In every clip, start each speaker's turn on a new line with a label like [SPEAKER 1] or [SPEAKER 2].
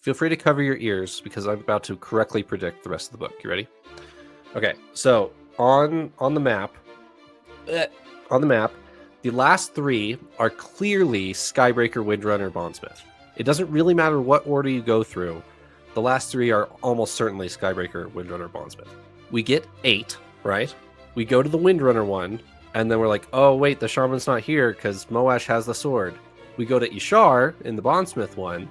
[SPEAKER 1] feel free to cover your ears because I'm about to correctly predict the rest of the book. You ready? Okay, so on the map, the last three are clearly Skybreaker, Windrunner, Bondsmith. It doesn't really matter what order you go through. The last three are almost certainly Skybreaker, Windrunner, Bondsmith. We get 8, right? We go to the Windrunner one, and then we're like, oh, wait, the Shaman's not here because Moash has the sword. We go to Ishar in the Bondsmith one,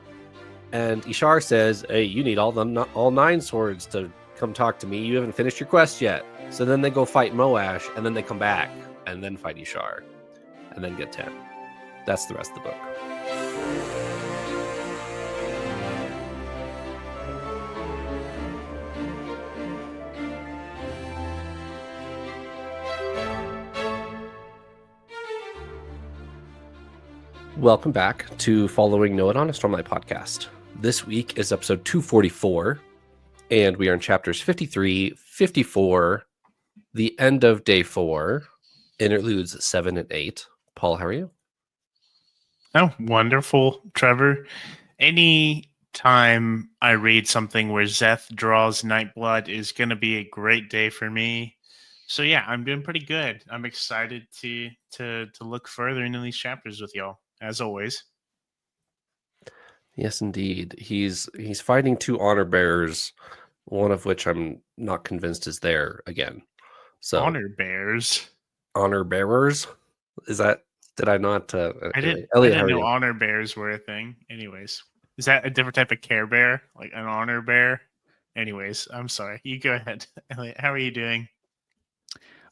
[SPEAKER 1] and Ishar says, hey, you need all 9 swords to come talk to me. You haven't finished your quest yet. So then they go fight Moash, and then they come back, and then fight Ishar, and then get 10. That's the rest of the book. Welcome back to Following Noah on a Stormlight podcast. This week is episode 244, and we are in chapters 53, 54, the end of day 4, interludes 7 and 8. Paul, how are you?
[SPEAKER 2] Oh, wonderful, Trevor. Any time I read something where Zeth draws Nightblood is going to be a great day for me. So yeah, I'm doing pretty good. I'm excited to look further into these chapters with y'all, as always.
[SPEAKER 1] Yes, indeed. He's fighting 2 honor bearers, one of which I'm not convinced is there again. So
[SPEAKER 2] Honor bears.
[SPEAKER 1] Honor bearers? Is that? Did I not?
[SPEAKER 2] I
[SPEAKER 1] Elliot,
[SPEAKER 2] didn't know honor bears were a thing. Anyways, is that a different type of Care Bear, like an honor bear? Anyways, I'm sorry. You go ahead, Eliot. How are you doing?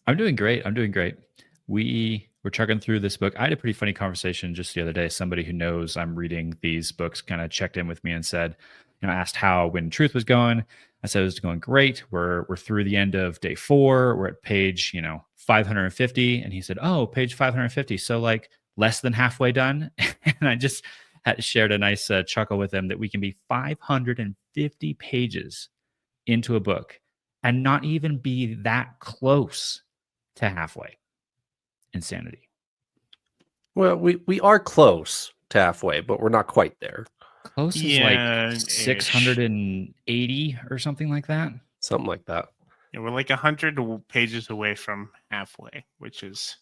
[SPEAKER 3] I'm doing great. We were chugging through this book. I had a pretty funny conversation just the other day. Somebody who knows I'm reading these books kind of checked in with me and said, asked how When Truth was going. I said it was going great. We're through the end of day 4. We're at page 550, and he said, "Oh, page 550. So like less than halfway done." And I just had shared a nice chuckle with him that we can be 550 pages into a book and not even be that close to halfway. Insanity.
[SPEAKER 1] Well, we are close to halfway, but we're not quite there.
[SPEAKER 3] Close is like 680 or something like that.
[SPEAKER 1] Something like that.
[SPEAKER 2] Yeah, we're like 100 pages away from halfway, which is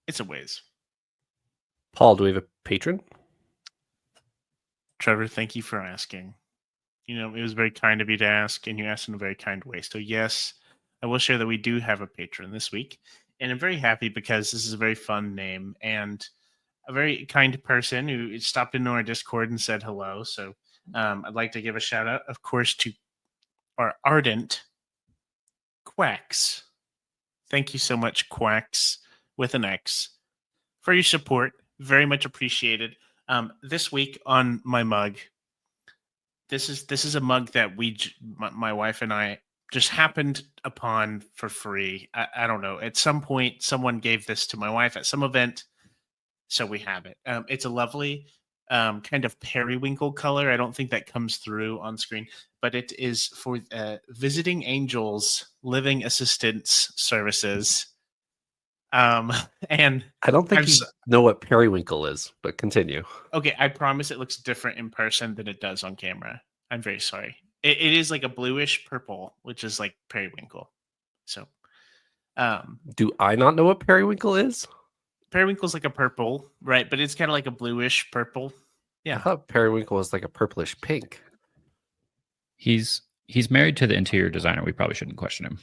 [SPEAKER 2] it's a ways.
[SPEAKER 1] Paul, do we have a patron?
[SPEAKER 2] Trevor, thank you for asking. It was very kind of you to ask, and you asked in a very kind way. So yes, I will share that we do have a patron this week. And I'm very happy because this is a very fun name and a very kind person who stopped into our Discord and said hello. So I'd like to give a shout out, of course, to our ardent Quacks. Thank you so much, Quacks, with an X, for your support. Very much appreciated. This week on my mug, this is a mug that my wife and I just happened upon for free. I don't know. At some point, someone gave this to my wife at some event, so we have it. It's a lovely kind of periwinkle color. I don't think that comes through on screen, but it is for Visiting Angels Living Assistance Services. And
[SPEAKER 1] I don't think you know what periwinkle is, but continue.
[SPEAKER 2] Okay, I promise it looks different in person than it does on camera. I'm very sorry. It is like a bluish purple, which is like periwinkle. So,
[SPEAKER 1] do I not know what periwinkle is?
[SPEAKER 2] Periwinkle's like a purple, right? But it's kind of like a bluish purple. Yeah,
[SPEAKER 1] I thought periwinkle was like a purplish pink.
[SPEAKER 3] He's married to the interior designer. We probably shouldn't question him.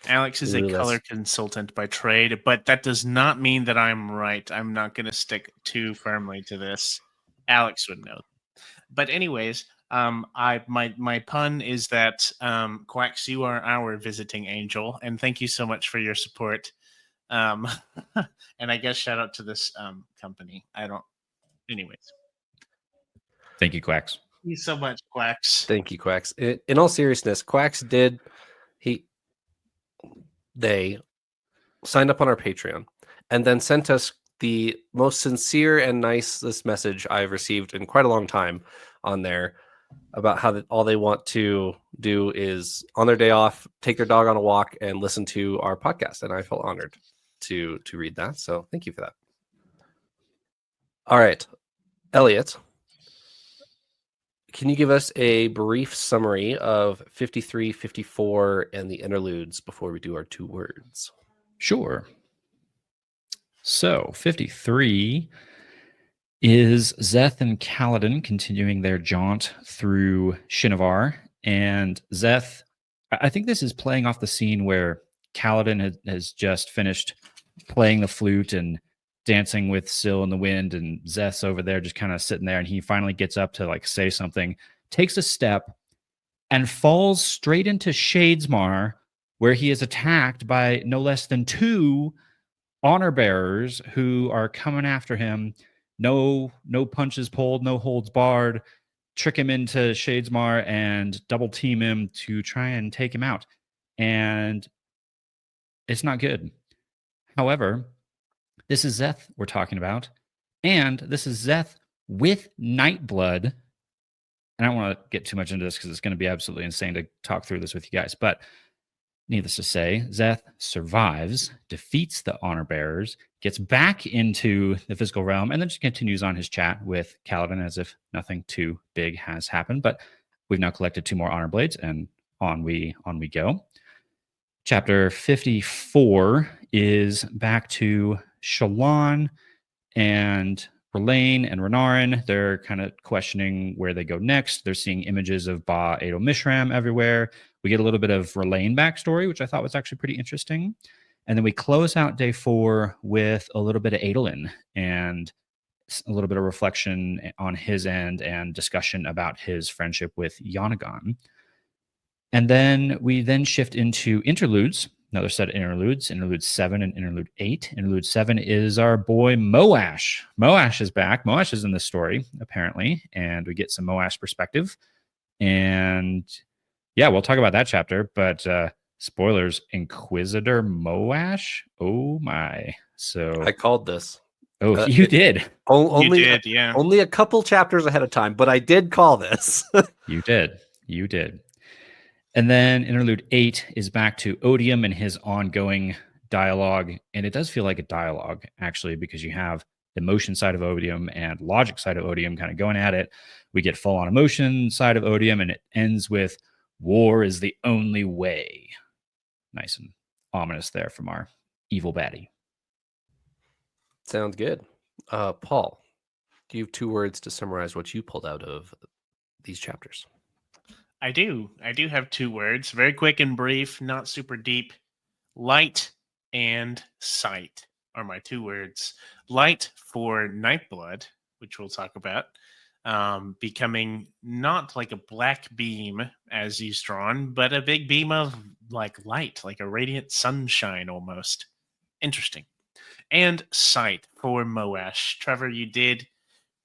[SPEAKER 2] Alex is a color consultant by trade, but that does not mean that I'm right. I'm not going to stick too firmly to this. Alex would know. But anyways, my pun is that Quacks, you are our visiting angel, and thank you so much for your support. And I guess shout out to this company. Anyways.
[SPEAKER 3] Thank you, Quacks.
[SPEAKER 2] Thank you so much, Quacks.
[SPEAKER 1] Thank you, Quacks. In all seriousness, Quacks they signed up on our Patreon and then sent us the most sincere and nicest message I've received in quite a long time on there about how all they want to do is on their day off, take their dog on a walk and listen to our podcast. And I felt honored to read that. So thank you for that. All right, Eliot, Can you give us a brief summary of 53, 54, and the interludes before we do our 2 words?
[SPEAKER 3] Sure. So 53 is Szeth and Kaladin continuing their jaunt through Shinovar. And Szeth, I think this is playing off the scene where Kaladin has just finished playing the flute and dancing with Syl in the wind, and Szeth's over there just kind of sitting there, and he finally gets up to like say something, takes a step, and falls straight into Shadesmar, where he is attacked by no less than 2 honor bearers who are coming after him. No punches pulled, no holds barred, trick him into Shadesmar and double team him to try and take him out. And it's not good. However, this is Szeth we're talking about. And this is Szeth with Nightblood. And I don't want to get too much into this because it's going to be absolutely insane to talk through this with you guys. But needless to say, Szeth survives, defeats the honor bearers, gets back into the physical realm, and then just continues on his chat with Kaladin as if nothing too big has happened. But we've now collected 2 more honor blades, and on we go. Chapter 54 is back to Shallan and R'Lain and Renarin. They're kind of questioning where they go next. They're seeing images of Ba Edo Mishram everywhere. We get a little bit of R'Lain backstory, which I thought was actually pretty interesting. And then we close out day 4 with a little bit of Adolin and a little bit of reflection on his end and discussion about his friendship with Yanagon. And then we then shift into interludes, another set of interludes, interlude 7 and interlude 8. Interlude 7 is our boy Moash. Moash is back. Moash is in this story, apparently, and we get some Moash perspective. And yeah, we'll talk about that chapter, but spoilers, Inquisitor Moash? Oh my. So
[SPEAKER 1] I called this.
[SPEAKER 3] Oh, you did.
[SPEAKER 1] Only,
[SPEAKER 2] you did, yeah.
[SPEAKER 1] Only a couple chapters ahead of time, but I did call this.
[SPEAKER 3] You did. You did. And then interlude 8 is back to Odium and his ongoing dialogue. And it does feel like a dialogue, actually, because you have the emotion side of Odium and logic side of Odium kind of going at it. We get full on emotion side of Odium, and it ends with war is the only way. Nice and ominous there from our evil baddie.
[SPEAKER 1] Sounds good. Paul, do you have 2 words to summarize what you pulled out of these chapters?
[SPEAKER 2] I do have 2 words, very quick and brief, not super deep. Light and sight are my 2 words. Light for Nightblood, which we'll talk about, becoming not like a black beam as used drawn, but a big beam of like light, like a radiant sunshine almost. Interesting. And sight for Moash. Trevor, you did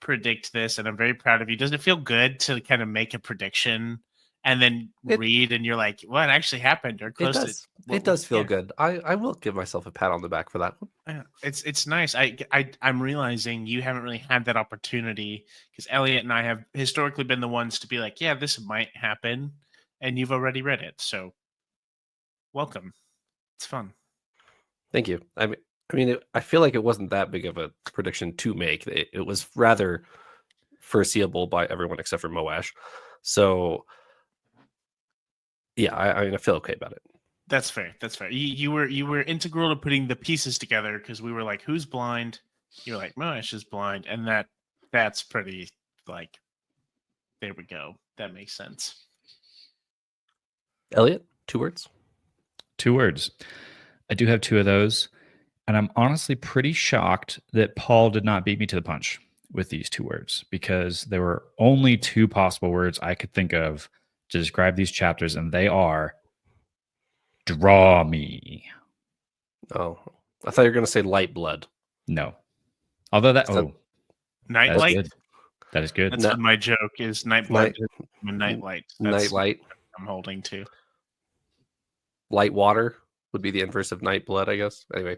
[SPEAKER 2] predict this, and I'm very proud of you. Does it feel good to kind of make a prediction and then read and you're like, what actually happened? Or close
[SPEAKER 1] it does feel good. I will give myself a pat on the back for that one.
[SPEAKER 2] Yeah, it's nice. I'm realizing you haven't really had that opportunity because Eliot and I have historically been the ones to be like, yeah, this might happen, and you've already read it. So welcome. It's fun.
[SPEAKER 1] Thank you. I mean, I feel like it wasn't that big of a prediction to make. It was rather foreseeable by everyone except for Moash. So yeah, I feel okay about it.
[SPEAKER 2] That's fair. That's fair. You were integral to putting the pieces together because we were like, who's blind? You're like, Moash is blind, and that's pretty like. There we go. That makes sense.
[SPEAKER 1] Eliot, 2 words.
[SPEAKER 3] 2 words. I do have 2 of those, and I'm honestly pretty shocked that Paul did not beat me to the punch with these 2 words because there were only 2 possible words I could think of to describe these chapters, and they are draw me.
[SPEAKER 1] Oh, I thought you were going to say light blood.
[SPEAKER 3] No. Although
[SPEAKER 2] Nightlight.
[SPEAKER 3] That is good.
[SPEAKER 2] That's what my joke is. Nightlight. Nightlight.
[SPEAKER 1] Nightlight.
[SPEAKER 2] I'm holding to.
[SPEAKER 1] Light water would be the inverse of night blood, I guess. Anyway,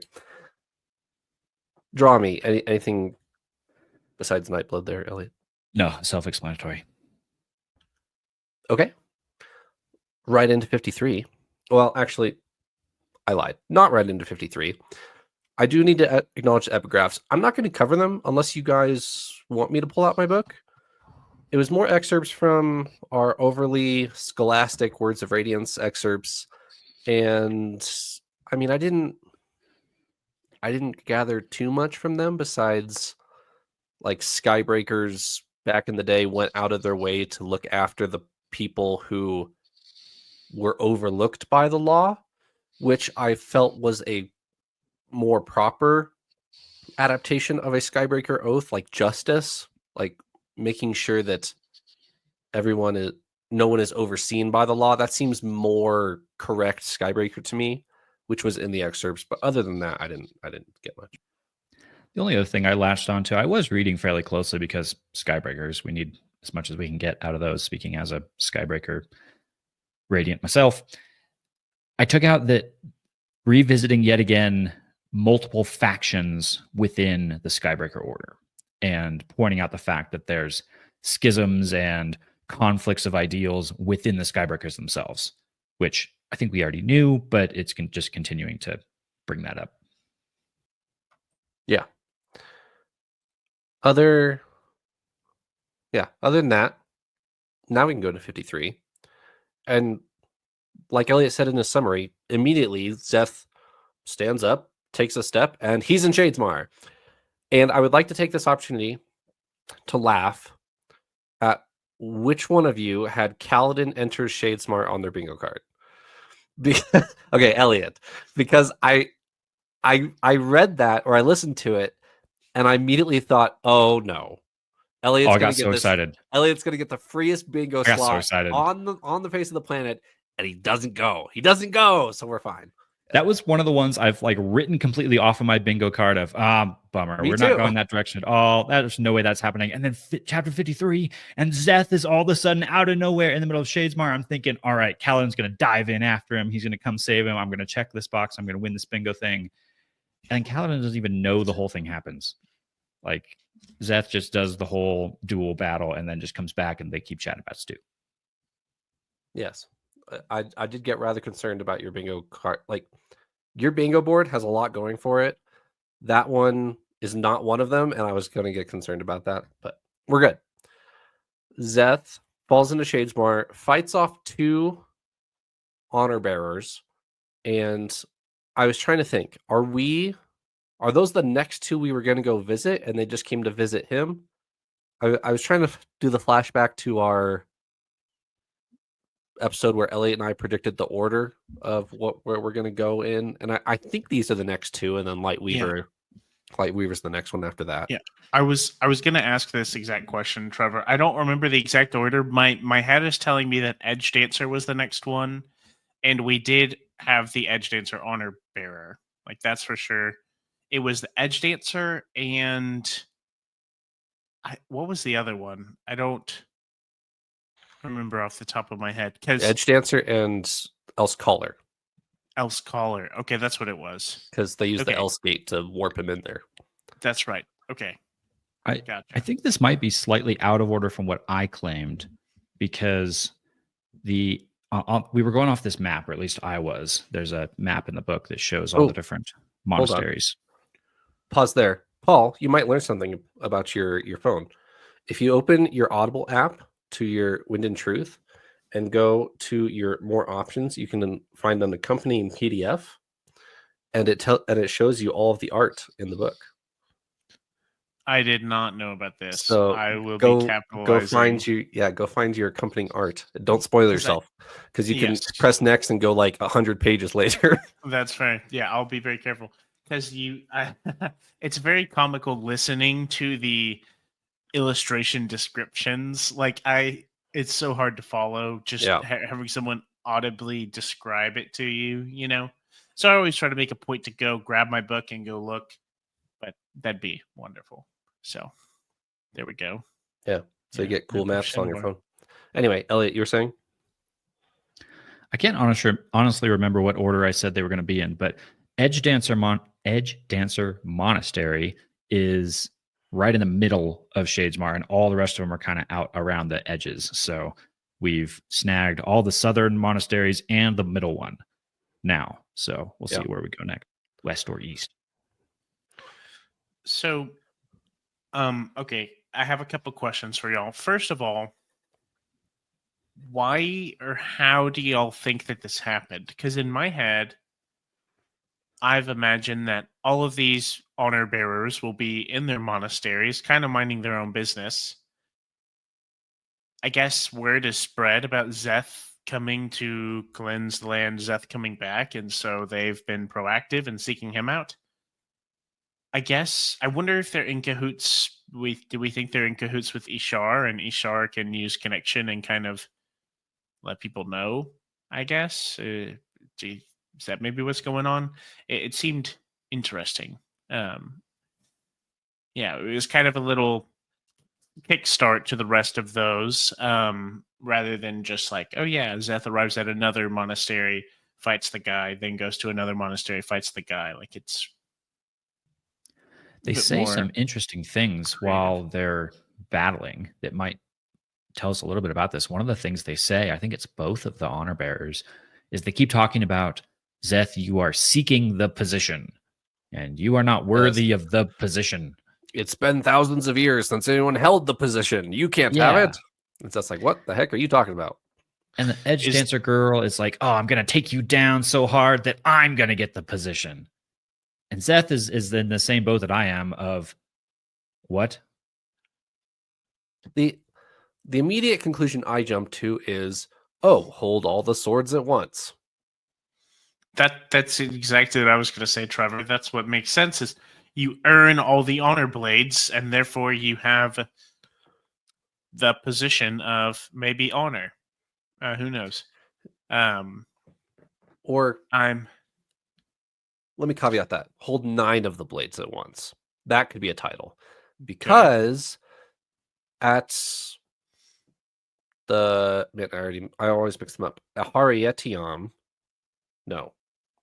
[SPEAKER 1] draw me. Anything besides night blood there, Eliot?
[SPEAKER 3] No, self-explanatory.
[SPEAKER 1] Okay. Right into 53. Well, actually, I lied. Not right into 53. I do need to acknowledge the epigraphs. I'm not going to cover them unless you guys want me to pull out my book. It was more excerpts from our overly scholastic Words of Radiance excerpts, and I mean, I didn't gather too much from them besides like Skybreakers back in the day went out of their way to look after the people who were overlooked by the law, which I felt was a more proper adaptation of a Skybreaker oath, like justice, like making sure that no one is overseen by the law. That seems more correct Skybreaker to me, which was in the excerpts. But other than that, I didn't get much.
[SPEAKER 3] The only other thing I latched onto, I was reading fairly closely because Skybreakers, we need as much as we can get out of those. Speaking as a Skybreaker Radiant myself, I took out that revisiting yet again multiple factions within the Skybreaker order and pointing out the fact that there's schisms and conflicts of ideals within the Skybreakers themselves, which I think we already knew, but it's just continuing to bring that up.
[SPEAKER 1] Yeah. Other than that, now we can go to 53. And like Eliot said in his summary, immediately Zeth stands up, takes a step, and he's in Shadesmar. And I would like to take this opportunity to laugh at which one of you had Kaladin enters Shadesmar on their bingo card. Okay, Eliot, because I read that, or I listened to it, and I immediately thought, oh no. Eliot's
[SPEAKER 3] I got so excited.
[SPEAKER 1] Elliot's gonna get the freest bingo
[SPEAKER 3] I got so
[SPEAKER 1] slot
[SPEAKER 3] excited.
[SPEAKER 1] on the face of the planet, and he doesn't go. So we're fine.
[SPEAKER 3] That was one of the ones I've like written completely off of my bingo card of bummer.
[SPEAKER 1] Me
[SPEAKER 3] We're
[SPEAKER 1] too.
[SPEAKER 3] not going that direction at all. There's no way that's happening. And then chapter 53, and Zeth is all of a sudden out of nowhere in the middle of Shadesmar. I'm thinking, all right, Kaladin's gonna dive in after him. He's gonna come save him. I'm gonna check this box. I'm gonna win this bingo thing. And Kaladin doesn't even know the whole thing happens. Like Zeth just does the whole duel battle and then just comes back and they keep chatting about Stu.
[SPEAKER 1] Yes. I did get rather concerned about your bingo card. Like, your bingo board has a lot going for it. That one is not one of them, and I was going to get concerned about that, but we're good. Zeth falls into Shadesmar, fights off 2 honor bearers, and I was trying to think, are those the next 2 we were going to go visit, and they just came to visit him? I was trying to do the flashback to our episode where Eliot and I predicted the order of where we're going to go in, and I think these are the next 2, and then Lightweaver's the next one after that.
[SPEAKER 2] Yeah, I was going to ask this exact question, Trevor. I don't remember the exact order. My head is telling me that Edge Dancer was the next one, and we did have the Edge Dancer honor bearer. Like, that's for sure. It was the Edge Dancer, and what was the other one? I don't remember off the top of my head. Because
[SPEAKER 1] Edge Dancer and Else Caller.
[SPEAKER 2] Else Caller. Okay, that's what it was.
[SPEAKER 1] Because they used the Else Gate to warp him in there.
[SPEAKER 2] That's right. Okay.
[SPEAKER 3] Gotcha. I think this might be slightly out of order from what I claimed, because we were going off this map, or at least I was. There's a map in the book that shows all the different monasteries.
[SPEAKER 1] Pause there. Paul, you might learn something about your phone. If you open your Audible app to your Wind and Truth and go to your more options, you can find an accompanying PDF, and it shows you all of the art in the book.
[SPEAKER 2] I did not know about this.
[SPEAKER 1] So
[SPEAKER 2] I will be capitalizing.
[SPEAKER 1] Go find your accompanying art. Don't spoil yourself, because you can press next and go like 100 pages later.
[SPEAKER 2] That's fair. Yeah, I'll be very careful, because it's very comical listening to the illustration descriptions. Like, it's so hard to follow. Just having someone audibly describe it to you, you know. So I always try to make a point to go grab my book and go look. But that'd be wonderful. So there we go.
[SPEAKER 1] Yeah. So you get cool maps on your phone. Anyway, Eliot, you were saying?
[SPEAKER 3] I can't honestly remember what order I said they were going to be in, but Edge Dancer Monastery is right in the middle of Shadesmar, and all the rest of them are kind of out around the edges. So we've snagged all the southern monasteries and the middle one now. So we'll see where we go next, west or east.
[SPEAKER 2] So, okay. I have a couple questions for y'all. First of all, why or how do y'all think that this happened? Because in my head, I've imagined that all of these honor bearers will be in their monasteries, kind of minding their own business. I guess word is spread about Zeth coming to cleanse the land, Zeth coming back, and so they've been proactive in seeking him out. I guess I wonder if they're in cahoots. Do we think they're in cahoots with Ishar, and Ishar can use connection and kind of let people know? I guess. Is that maybe what's going on? It seemed interesting. Um, yeah, it was kind of a little kickstart to the rest of those, rather than just like, oh yeah, Zeth arrives at another monastery, fights the guy, then goes to another monastery, fights the guy. Like it's
[SPEAKER 3] They
[SPEAKER 2] bit
[SPEAKER 3] say
[SPEAKER 2] more
[SPEAKER 3] some interesting things
[SPEAKER 2] creative.
[SPEAKER 3] while they're battling that might tell us a little bit about this. One of the things they say, I think it's both of the honor bearers, is they keep talking about Zeth, you are seeking the position and you are not worthy of the position.
[SPEAKER 1] It's been thousands of years since anyone held the position. You can't have
[SPEAKER 3] Yeah.
[SPEAKER 1] it. It's just like, what the heck are you talking about?
[SPEAKER 3] And the edge
[SPEAKER 2] Is-
[SPEAKER 3] dancer girl is like, oh, I'm going to take you down so hard that I'm going to get the position. And Zeth is in the same boat that I am of what?
[SPEAKER 1] The immediate conclusion I jump to is, oh, hold all the swords at once.
[SPEAKER 2] That's exactly what I was going to say, Trevor. That's what makes sense is you earn all the honor blades, and therefore you have the position of maybe honor. Who knows?
[SPEAKER 1] Or
[SPEAKER 2] I'm
[SPEAKER 1] let me caveat that. Hold 9 of the blades at once. That could be a title. Because at the man, I always mix them up. Aharietiam. No,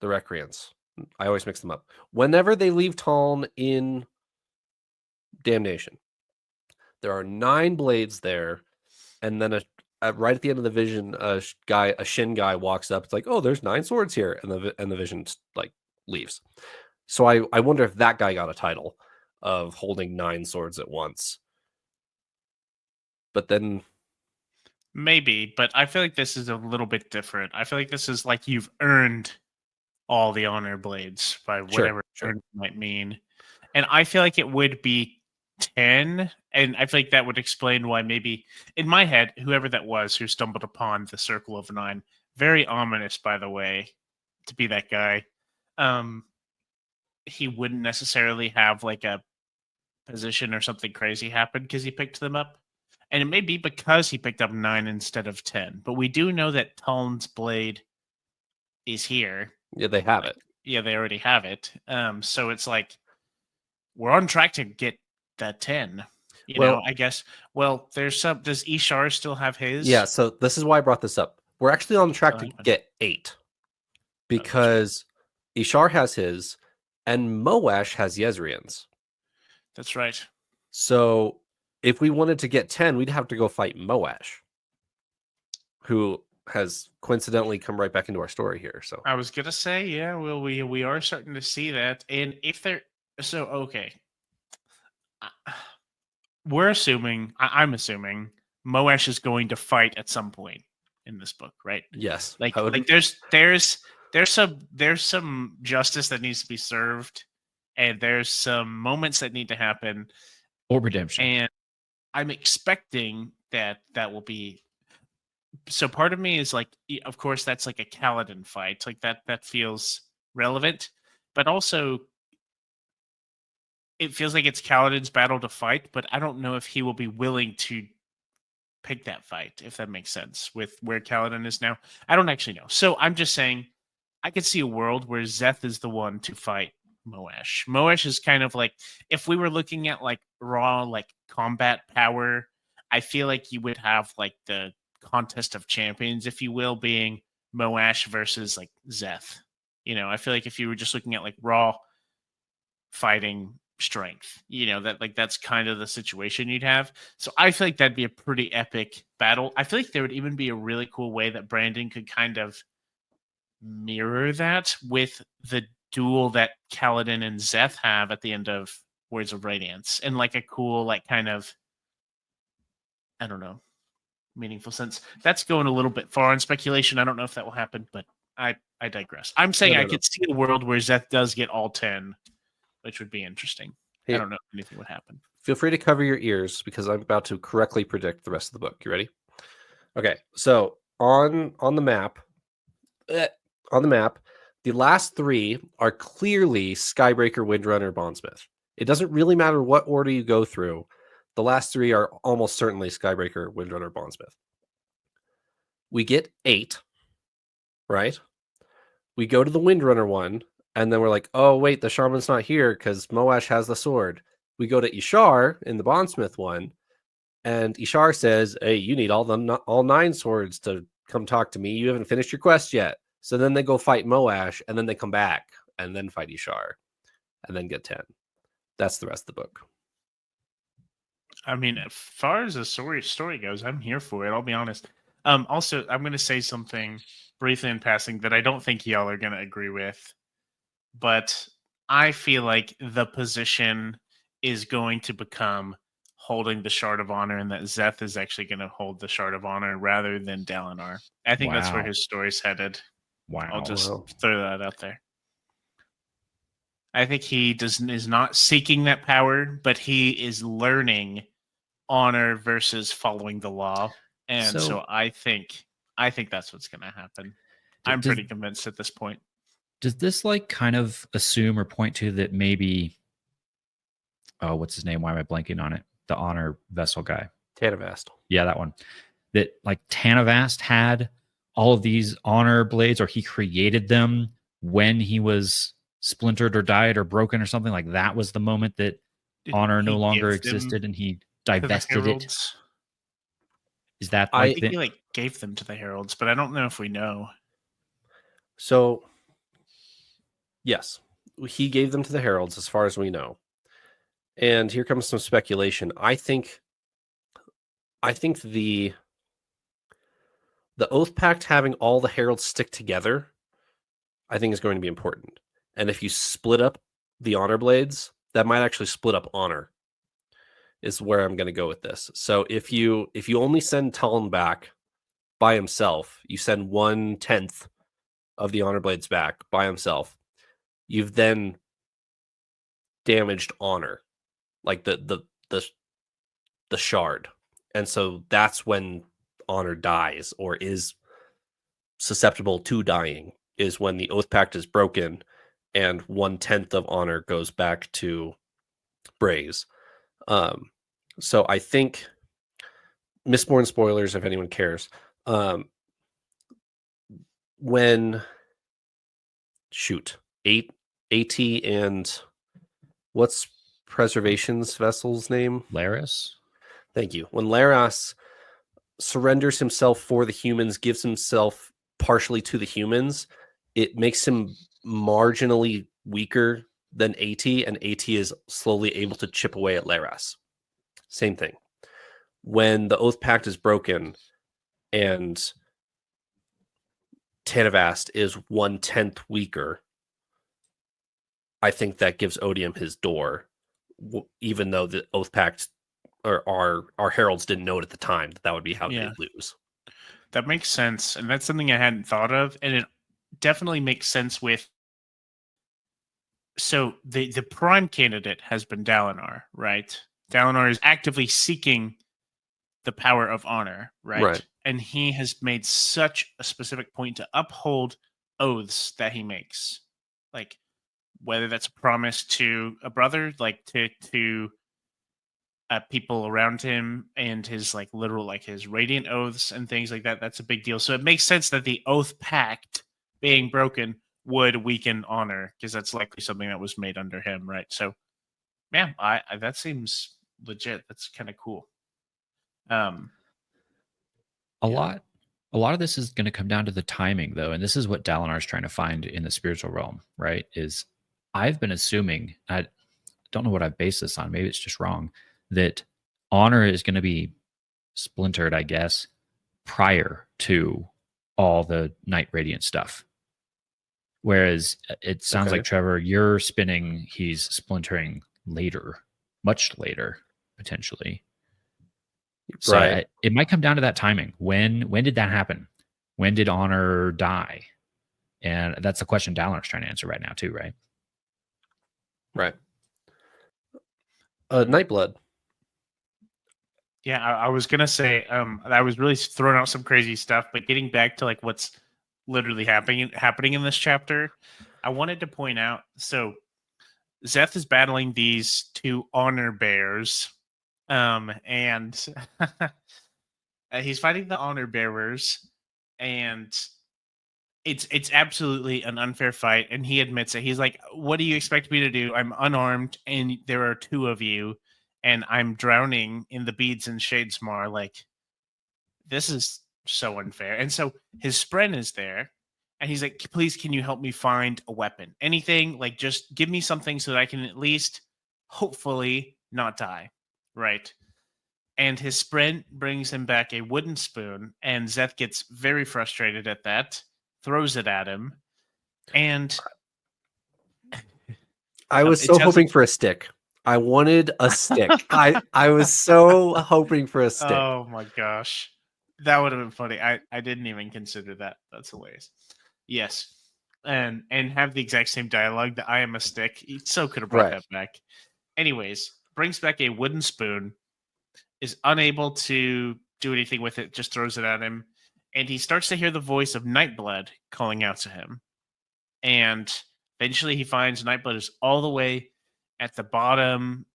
[SPEAKER 1] the Recreants. I always mix them up. Whenever they leave Taln in Damnation, there are 9 blades there, and then right at the end of the vision, a Shin guy walks up. It's like, oh, there's 9 swords here, and the vision like leaves. So I wonder if that guy got a title of holding 9 swords at once. But then
[SPEAKER 2] maybe, but I feel like this is a little bit different. I feel like this is like you've earned all the honor blades by whatever
[SPEAKER 1] sure.
[SPEAKER 2] might mean. And I feel like it would be 10. And I feel like that would explain why maybe in my head, whoever that was who stumbled upon the Circle of 9, very ominous, by the way, to be that guy. He wouldn't necessarily have like a position or something crazy happen because he picked them up. And it may be because he picked up 9 instead of 10. But we do know that Talon's blade is here.
[SPEAKER 1] Yeah, they have it.
[SPEAKER 2] Yeah, they already have it. So it's like we're on track to get that 10. You know, I guess. Well, there's some. Does Ishar still have his?
[SPEAKER 1] Yeah, so this is why I brought this up. We're actually on track to get 8 because Ishar has his and Moash has Yezrian's.
[SPEAKER 2] That's right.
[SPEAKER 1] So if we wanted to get 10, we'd have to go fight Moash, who has coincidentally come right back into our story here. So
[SPEAKER 2] I was gonna say, yeah, well, we are starting to see that, and if they're okay, we're assuming, I'm assuming Moash is going to fight at some point in this book, right?
[SPEAKER 1] Yes,
[SPEAKER 2] like there's some justice that needs to be served, and there's some moments that need to happen,
[SPEAKER 3] or redemption,
[SPEAKER 2] and I'm expecting that will be. So part of me is like, of course, that's like a Kaladin fight. Like that feels relevant, but also it feels like it's Kaladin's battle to fight, but I don't know if he will be willing to pick that fight, if that makes sense, with where Kaladin is now. I don't actually know. So I'm just saying I could see a world where Zeth is the one to fight Moash. Moash is kind of like, if we were looking at like raw, like combat power, I feel like you would have like the contest of champions, if you will, being Moash versus like Zeth. You know, I feel like if you were just looking at like raw fighting strength, you know, that like that's kind of the situation you'd have. So I feel like that'd be a pretty epic battle. I feel like there would even be a really cool way that Brandon could kind of mirror that with the duel that Kaladin and Zeth have at the end of Words of Radiance, and like a cool, like kind of I don't know, meaningful sense. That's going a little bit far in speculation. I don't know if that will happen, but I digress. I'm saying I could see a world where Zeth does get all 10, which would be interesting.
[SPEAKER 1] Hey,
[SPEAKER 2] I don't know if anything would happen.
[SPEAKER 1] Feel free to cover your ears because I'm about to correctly predict the rest of the book. You ready? Okay, so on the map, the last 3 are clearly Skybreaker, Windrunner, Bondsmith. It doesn't really matter what order you go through. The last 3 are almost certainly Skybreaker, Windrunner, Bondsmith. We get 8, right? We go to the Windrunner one, and then we're like, oh, wait, the Shaman's not here because Moash has the sword. We go to Ishar in the Bondsmith one, and Ishar says, hey, you need all 9 swords to come talk to me. You haven't finished your quest yet. So then they go fight Moash, and then they come back and then fight Ishar and then get 10. That's the rest of the book.
[SPEAKER 2] I mean, as far as the story goes, I'm here for it. I'll be honest. Also, I'm going to say something briefly in passing that I don't think y'all are going to agree with, but I feel like the position is going to become holding the Shard of Honor, and that Zeth is actually going to hold the Shard of Honor rather than Dalinar. I think that's where his story's headed.
[SPEAKER 3] Wow.
[SPEAKER 2] I'll just throw that out there. I think he is not seeking that power, but he is learning honor versus following the law. And so I think that's what's going to happen. I'm pretty convinced at this point.
[SPEAKER 3] Does this like kind of assume or point to that maybe, oh, what's his name? Why am I blanking on it? The honor vessel guy.
[SPEAKER 1] Tanavast.
[SPEAKER 3] Yeah, that one. That like Tanavast had all of these honor blades, or he created them when he was splintered or died or broken or something. Like that was the moment that honor no longer existed and he divested it. Is that
[SPEAKER 2] I think he like gave them to the heralds, but I don't know if we know.
[SPEAKER 1] So yes, he gave them to the heralds as far as we know. And here comes some speculation. I think the Oath Pact having all the heralds stick together, I think is going to be important. And if you split up the honor blades, that might actually split up honor, is where I'm going to go with this. So if you only send Tuln back by himself, you send 1/10 of the honor blades back by himself, you've then damaged honor, like the shard. And so that's when honor dies or is susceptible to dying, is when the Oath Pact is broken and 1/10 of honor goes back to Braze. So I think, Mistborn spoilers if anyone cares, when AT and what's Preservation's vessel's name?
[SPEAKER 3] Laris.
[SPEAKER 1] Thank you. When Laras surrenders himself for the humans, gives himself partially to the humans, it makes him marginally weaker than AT, and AT is slowly able to chip away at Laras. Same thing. When the Oath Pact is broken and Tanavast is 1/10 weaker, I think that gives Odium his door, even though the Oath Pact or our heralds didn't know it at the time that would be how they'd lose.
[SPEAKER 2] That makes sense, and that's something I hadn't thought of, and it definitely makes sense with. So the prime candidate has been Dalinar, right? Dalinar is actively seeking the power of honor, right? And he has made such a specific point to uphold oaths that he makes, like whether that's a promise to a brother, like to people around him, and his like literal like his radiant oaths and things like that. That's a big deal. So it makes sense that the Oath Pact being broken would weaken honor, because that's likely something that was made under him, right? So yeah, I that seems legit. That's kind of cool.
[SPEAKER 3] A lot of this is going to come down to the timing, though, and this is what Dalinar is trying to find in the spiritual realm, right? Is I've been assuming, I don't know what I've based this on, maybe it's just wrong, that honor is going to be splintered, I guess, prior to all the Night Radiant stuff. Whereas it sounds like, Trevor, you're spinning, he's splintering later, much later, potentially. So
[SPEAKER 1] Right.
[SPEAKER 3] it might come down to that timing. When did that happen? When did Honor die? And that's the question Dalinar's trying to answer right now too, right?
[SPEAKER 1] Right. Nightblood.
[SPEAKER 2] Yeah, I was gonna say, I was really throwing out some crazy stuff, but getting back to like what's literally happening in this chapter, I wanted to point out. So Zeth is battling these two honor bears, and he's fighting the honor bearers, and it's absolutely an unfair fight. And he admits it. He's like, "What do you expect me to do? I'm unarmed, and there are two of you, and I'm drowning in the beads in Shadesmar. Like, this is so unfair." And so his spren is there, and he's like, "Please, can you help me find a weapon? Anything? Like, just give me something so that I can at least, hopefully, not die." Right. And his spren brings him back a wooden spoon, and Zeth gets very frustrated at that, throws it at him, and
[SPEAKER 1] I was
[SPEAKER 2] it
[SPEAKER 1] so
[SPEAKER 2] sounds
[SPEAKER 1] hoping
[SPEAKER 2] like,
[SPEAKER 1] for a stick. I wanted a stick. I was so hoping for a stick.
[SPEAKER 2] oh my gosh, that would have been funny. I didn't even consider that. That's hilarious. Yes, and have the exact same dialogue. That I am a stick. He so could have brought
[SPEAKER 1] Right.
[SPEAKER 2] that back. Anyways, brings back a wooden spoon, is unable to do anything with it, just throws it at him, and he starts to hear the voice of Nightblood calling out to him. And eventually he finds Nightblood is all the way at the bottom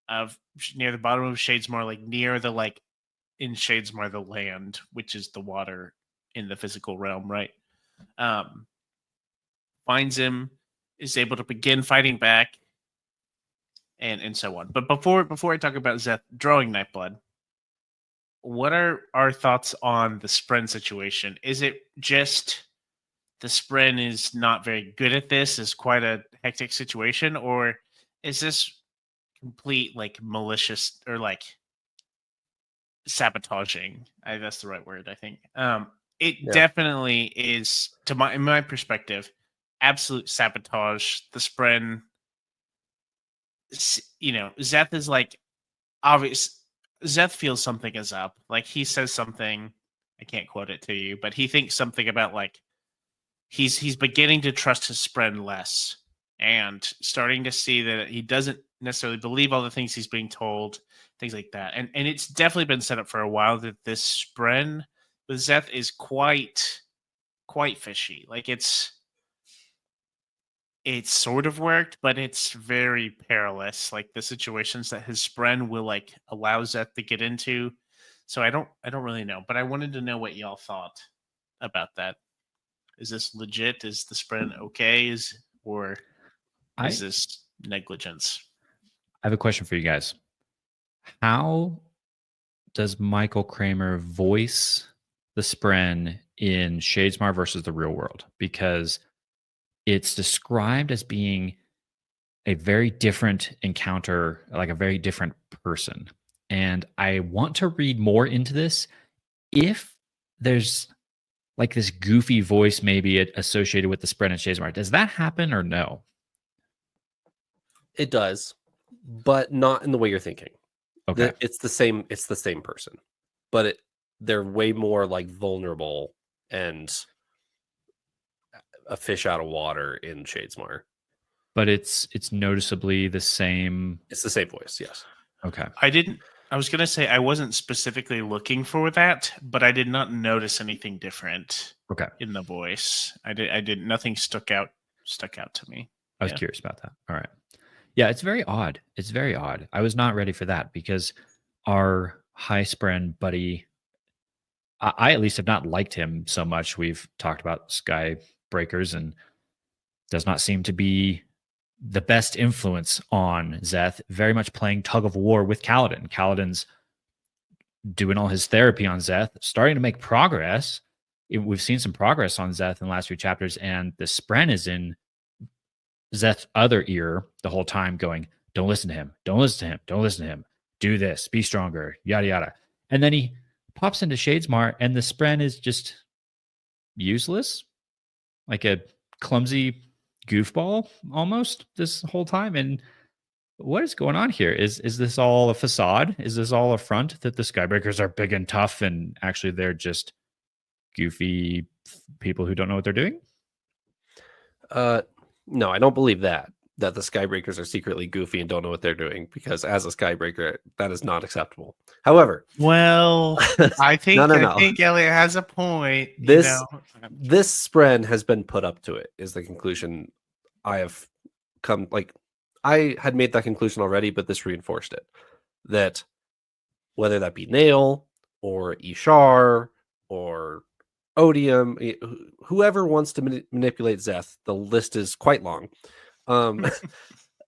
[SPEAKER 2] of near the bottom of Shadesmar, like near the like in Shadesmar the land, which is the water in the physical realm, right? Um, finds him, is able to begin fighting back, and so on. But before I talk about Zeth drawing Nightblood, what are our thoughts on the Spren situation? Is it just the Spren is not very good at this, is quite a hectic situation, or is this complete like malicious or like sabotaging? That's the right word, I think. It
[SPEAKER 1] Yeah.
[SPEAKER 2] definitely is, to my in my perspective, absolute sabotage. The Spren, Zeth is like obvious. Zeth feels something is up. Like he says something. I can't quote it to you, but he thinks something about like he's beginning to trust his Spren less and starting to see that he doesn't necessarily believe all the things he's being told, things like that. And it's definitely been set up for a while that this Spren with Zeth is quite fishy. Like it's sort of worked, but it's very perilous. Like the situations that his Spren will like allow Zeth to get into. So I don't really know, but I wanted to know what y'all thought about that. Is this legit? Is the Spren okay? Or
[SPEAKER 3] I
[SPEAKER 2] is this negligence?
[SPEAKER 3] I have a question for you guys. How does Michael Kramer voice the Spren in Shadesmar versus the real world? Because it's described as being a very different encounter, like a very different person. And I want to read more into this. If there's like this goofy voice maybe associated with the Spren and Shadesmar, does that happen or no?
[SPEAKER 1] It does, but not in the way you're thinking.
[SPEAKER 3] Okay.
[SPEAKER 1] It's the same. It's the same person, but they're way more like vulnerable and a fish out of water in Shadesmar.
[SPEAKER 3] But it's noticeably the same.
[SPEAKER 1] It's the same voice. Yes.
[SPEAKER 3] Okay.
[SPEAKER 2] I was gonna say I wasn't specifically looking for that, but I did not notice anything different
[SPEAKER 3] Okay.
[SPEAKER 2] in the voice. I did nothing stuck out to me.
[SPEAKER 3] I was curious about that. All right. Yeah, it's very odd. It's very odd. I was not ready for that because our high spren buddy, I at least have not liked him so much. We've talked about Sky Breakers and does not seem to be the best influence on Zeth, very much playing tug of war with Kaladin. Kaladin's doing all his therapy on Zeth, starting to make progress. We've seen some progress on Zeth in the last few chapters, and the Spren is in Zeth's other ear the whole time going, don't listen to him. Don't listen to him. Don't listen to him. Do this. Be stronger. Yada, yada. And then he pops into Shadesmar and the Spren is just useless, like a clumsy goofball almost this whole time. And what is going on here? Is this all a facade? Is this all a front that the Skybreakers are big and tough and actually they're just goofy people who don't know what they're doing?
[SPEAKER 1] No, I don't believe that the Skybreakers are secretly goofy and don't know what they're doing, because as a Skybreaker, that is not acceptable. However,
[SPEAKER 2] Well, I think
[SPEAKER 1] no.
[SPEAKER 2] Eliot has a point.
[SPEAKER 1] This spren has been put up to it, is the conclusion I have come. Like, I had made that conclusion already, but this reinforced it. That whether that be Nail or Ishar or Odium, whoever wants to manipulate Zeth, the list is quite long.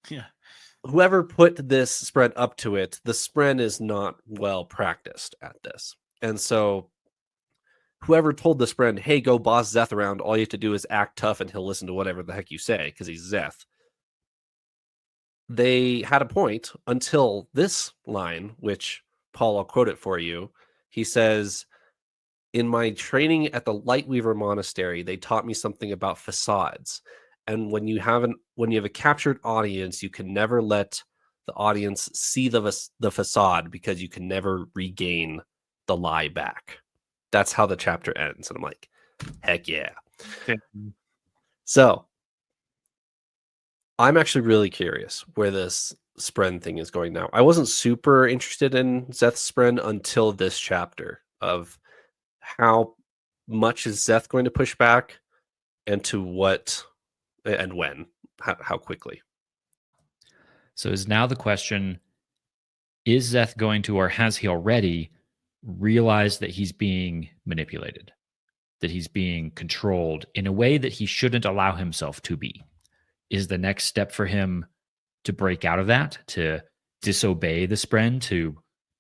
[SPEAKER 2] Yeah.
[SPEAKER 1] Whoever put this spren up to it, the spren is not well practiced at this. And so whoever told the spren, hey, go boss Zeth around, all you have to do is act tough and he'll listen to whatever the heck you say because he's Zeth. They had a point until this line, which, Paul, I'll quote it for you. He says, in my training at the Lightweaver Monastery, they taught me something about facades. And when you have a captured audience, you can never let the audience see the facade, because you can never regain the lie back. That's how the chapter ends. And I'm like, heck yeah. So I'm actually really curious where this spren thing is going now. I wasn't super interested in Zeth's spren until this chapter of how much is Zeth going to push back, and to what and when, how quickly.
[SPEAKER 3] So is now the question, is Zeth going to, or has he already realized that he's being manipulated, that he's being controlled in a way that he shouldn't allow himself to be? Is the next step for him to break out of that, to disobey the spren, to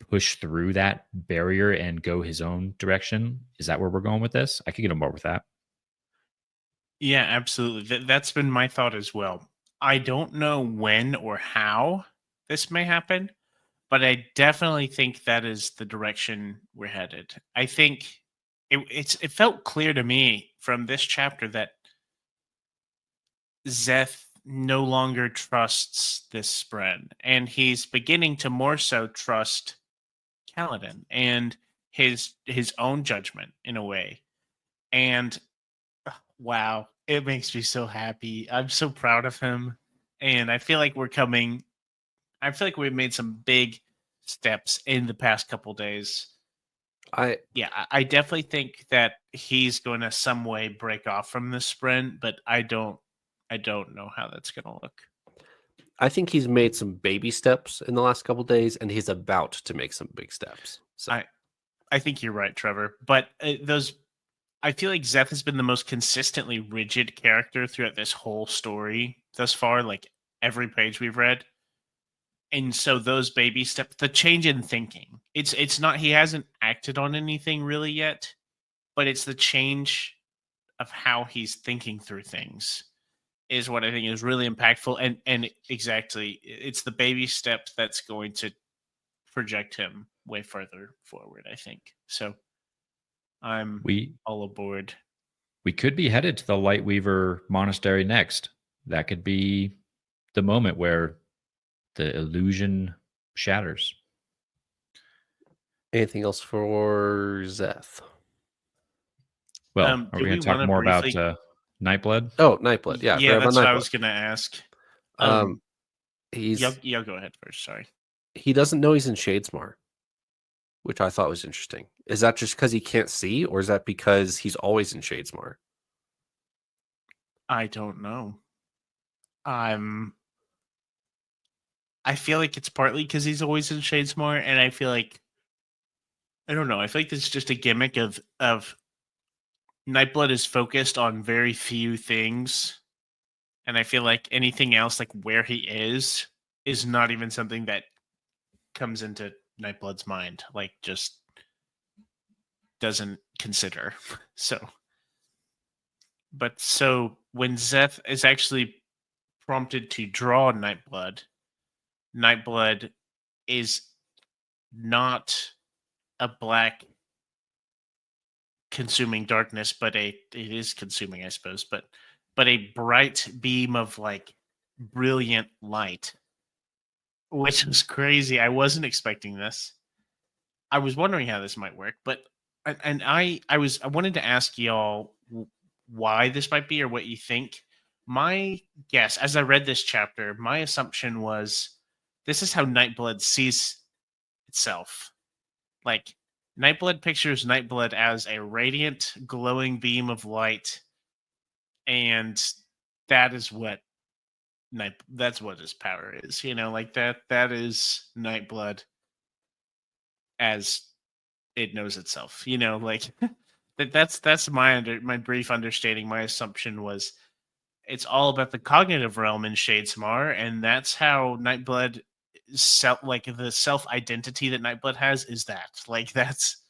[SPEAKER 3] push through that barrier and go his own direction? Is that where we're going with this? I could get on board with that.
[SPEAKER 2] Yeah, absolutely. That's been my thought as well. I don't know when or how this may happen, but I definitely think that is the direction we're headed. I think it felt clear to me from this chapter that Zeth no longer trusts this spren, and he's beginning to more so trust Kaladin and his own judgment in a way. And wow, it makes me so happy. I'm so proud of him, and I feel like we've made some big steps in the past couple days. I definitely think that he's going to some way break off from the sprint, but I don't know how that's going to look.
[SPEAKER 1] I think he's made some baby steps in the last couple days, and he's about to make some big steps. So
[SPEAKER 2] I think you're right, Trevor. But I feel like Zeth has been the most consistently rigid character throughout this whole story thus far, like every page we've read. And so those baby steps, the change in thinking, it's not, he hasn't acted on anything really yet, but it's the change of how he's thinking through things is what I think is really impactful. And exactly, it's the baby steps that's going to project him way further forward, I think. So I'm all aboard.
[SPEAKER 3] We could be headed to the Lightweaver Monastery next. That could be the moment where the illusion shatters.
[SPEAKER 1] Anything else for Zeth?
[SPEAKER 3] Well, are we going to talk more about Nightblood?
[SPEAKER 1] Oh, Nightblood. Yeah,
[SPEAKER 2] that's what I was going to ask.
[SPEAKER 1] He's
[SPEAKER 2] go ahead first. Sorry.
[SPEAKER 1] He doesn't know he's in Shadesmar, which I thought was interesting. Is that just because he can't see, or is that because he's always in Shadesmar?
[SPEAKER 2] I don't know. I feel like it's partly because he's always in Shadesmar, and I feel like, I don't know. I feel like this is just a gimmick of Nightblood is focused on very few things, and I feel like anything else, like where he is not even something that comes into Nightblood's mind. Like, just doesn't consider. So when Zeth is actually prompted to draw Nightblood is not a black consuming darkness, but it is consuming, I suppose, but a bright beam of like brilliant light which was crazy. I wasn't expecting this. I was wondering how this might work, but I wanted to ask y'all why this might be or what you think. My guess, as I read this chapter, my assumption was this is how Nightblood sees itself. Like Nightblood pictures Nightblood as a radiant, glowing beam of light, and that is what that's what his power is. Like that is Nightblood as it knows itself. Like that's my brief understanding. My assumption was it's all about the cognitive realm in Shadesmar, and that's how Nightblood like the self identity that Nightblood has is that. Like that's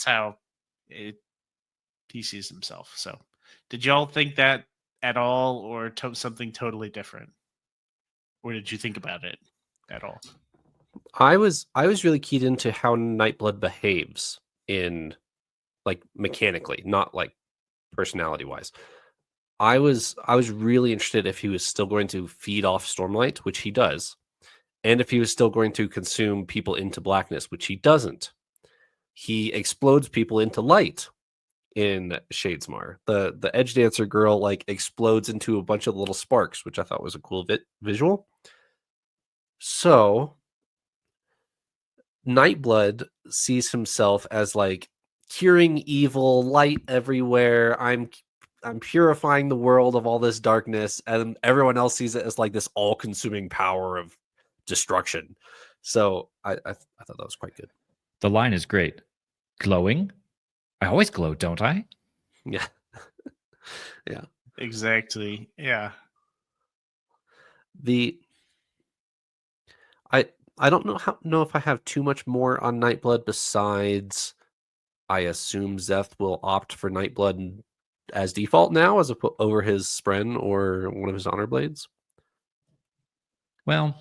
[SPEAKER 2] how he sees himself. So, did y'all think that at all, or something totally different, or did you think about it at all?
[SPEAKER 1] I was really keyed into how Nightblood behaves in like mechanically, not like personality wise. I was really interested if he was still going to feed off Stormlight, which he does, and if he was still going to consume people into blackness, which he doesn't. He explodes people into light in Shadesmar. The Edge Dancer girl like explodes into a bunch of little sparks, which I thought was a cool visual. So Nightblood sees himself as like curing evil, light everywhere. I'm purifying the world of all this darkness, and everyone else sees it as like this all-consuming power of destruction. So I thought that was quite good.
[SPEAKER 3] The line is great. Glowing? I always glow, don't I?
[SPEAKER 1] Yeah. Yeah.
[SPEAKER 2] Exactly. Yeah.
[SPEAKER 1] I don't know if I have too much more on Nightblood besides I assume Zeth will opt for Nightblood as default now as over his Spren or one of his honor blades.
[SPEAKER 3] Well,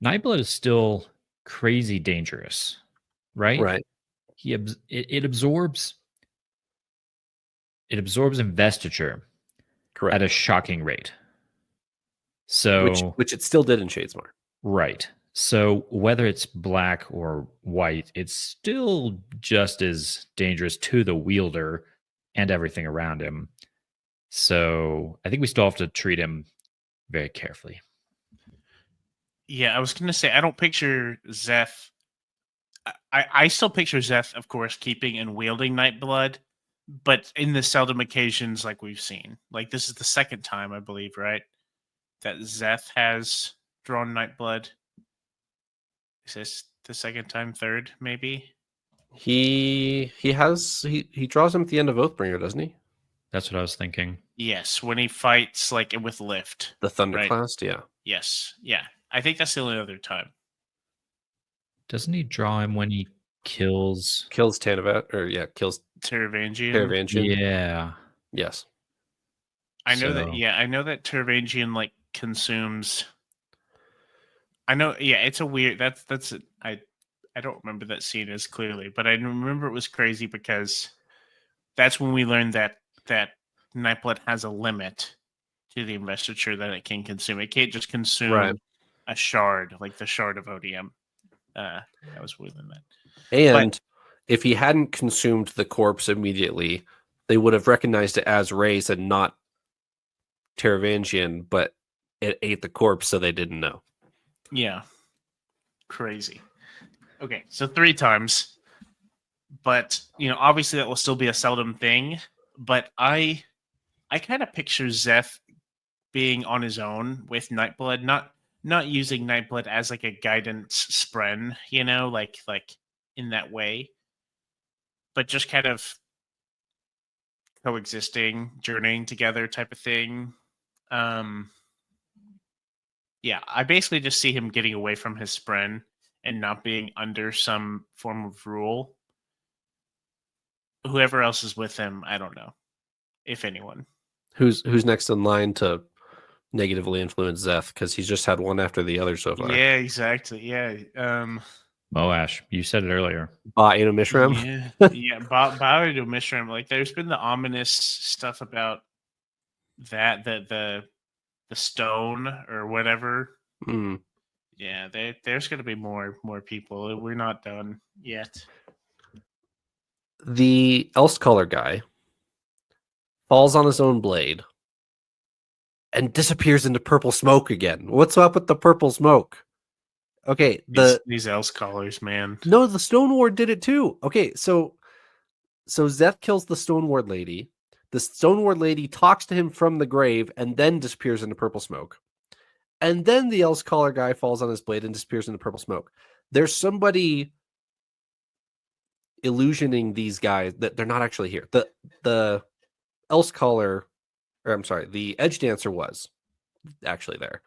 [SPEAKER 3] Nightblood is still crazy dangerous, right?
[SPEAKER 1] Right.
[SPEAKER 3] It absorbs investiture
[SPEAKER 1] Correct.
[SPEAKER 3] at a shocking rate. So
[SPEAKER 1] which it still did in Shadesmar.
[SPEAKER 3] Right. So whether it's black or white, it's still just as dangerous to the wielder and everything around him. So I think we still have to treat him very carefully.
[SPEAKER 2] Yeah, I was gonna say I don't picture Zeth. I still picture Zeth, of course, keeping and wielding Nightblood, but in the seldom occasions like we've seen. Like this is the second time, I believe, right? That Zeth has drawn Nightblood. Is this the second time, third, maybe?
[SPEAKER 1] He draws him at the end of Oathbringer, doesn't he?
[SPEAKER 3] That's what I was thinking.
[SPEAKER 2] Yes, when he fights like with Lift.
[SPEAKER 1] The Thunderclast, right? Yeah.
[SPEAKER 2] Yes. Yeah. I think that's the only other time.
[SPEAKER 3] Doesn't he draw him when he kills
[SPEAKER 1] Tanavat, or kills
[SPEAKER 2] Taravangian?
[SPEAKER 3] Yeah.
[SPEAKER 1] Yes.
[SPEAKER 2] I know that. Yeah, I know that Taravangian like consumes. I know. Yeah, it's a weird. I don't remember that scene as clearly, but I remember it was crazy because that's when we learned that Nightblood has a limit to the investiture that it can consume. It can't just consume a shard, like the shard of ODM. That was within that.
[SPEAKER 1] And if he hadn't consumed the corpse immediately, they would have recognized it as Ray's and not Taravangian, but it ate the corpse, so they didn't know.
[SPEAKER 2] Yeah. Crazy. Okay, so 3 times. But, obviously that will still be a seldom thing. But I kind of picture Zeth being on his own with Nightblood, not using Nightblood as like a guidance spren, like in that way, but just kind of coexisting, journeying together type of thing. Yeah, I basically just see him getting away from his spren and not being under some form of rule. Whoever else is with him, I don't know, if anyone.
[SPEAKER 1] Who's next in line to negatively influence Zeth, because he's just had one after the other so far.
[SPEAKER 2] Yeah, exactly. Yeah.
[SPEAKER 3] Moash, you said it earlier.
[SPEAKER 1] Mishram.
[SPEAKER 2] Yeah. Ba'Edo Mishram. Like, there's been the ominous stuff about that the stone or whatever Yeah, there's going to be more people. We're not done yet.
[SPEAKER 1] The else color guy falls on his own blade and disappears into purple smoke again. What's up with the purple smoke? Okay,
[SPEAKER 2] These else callers, man.
[SPEAKER 1] no, the Stone Ward did it too. Okay, so Zeth kills the Stone Ward lady. The Stone Ward lady talks to him from the grave and then disappears into purple smoke. And then the else collar guy falls on his blade and disappears into purple smoke. There's somebody illusioning these guys that they're not actually here. The else collar, or I'm sorry, the edge dancer was actually there.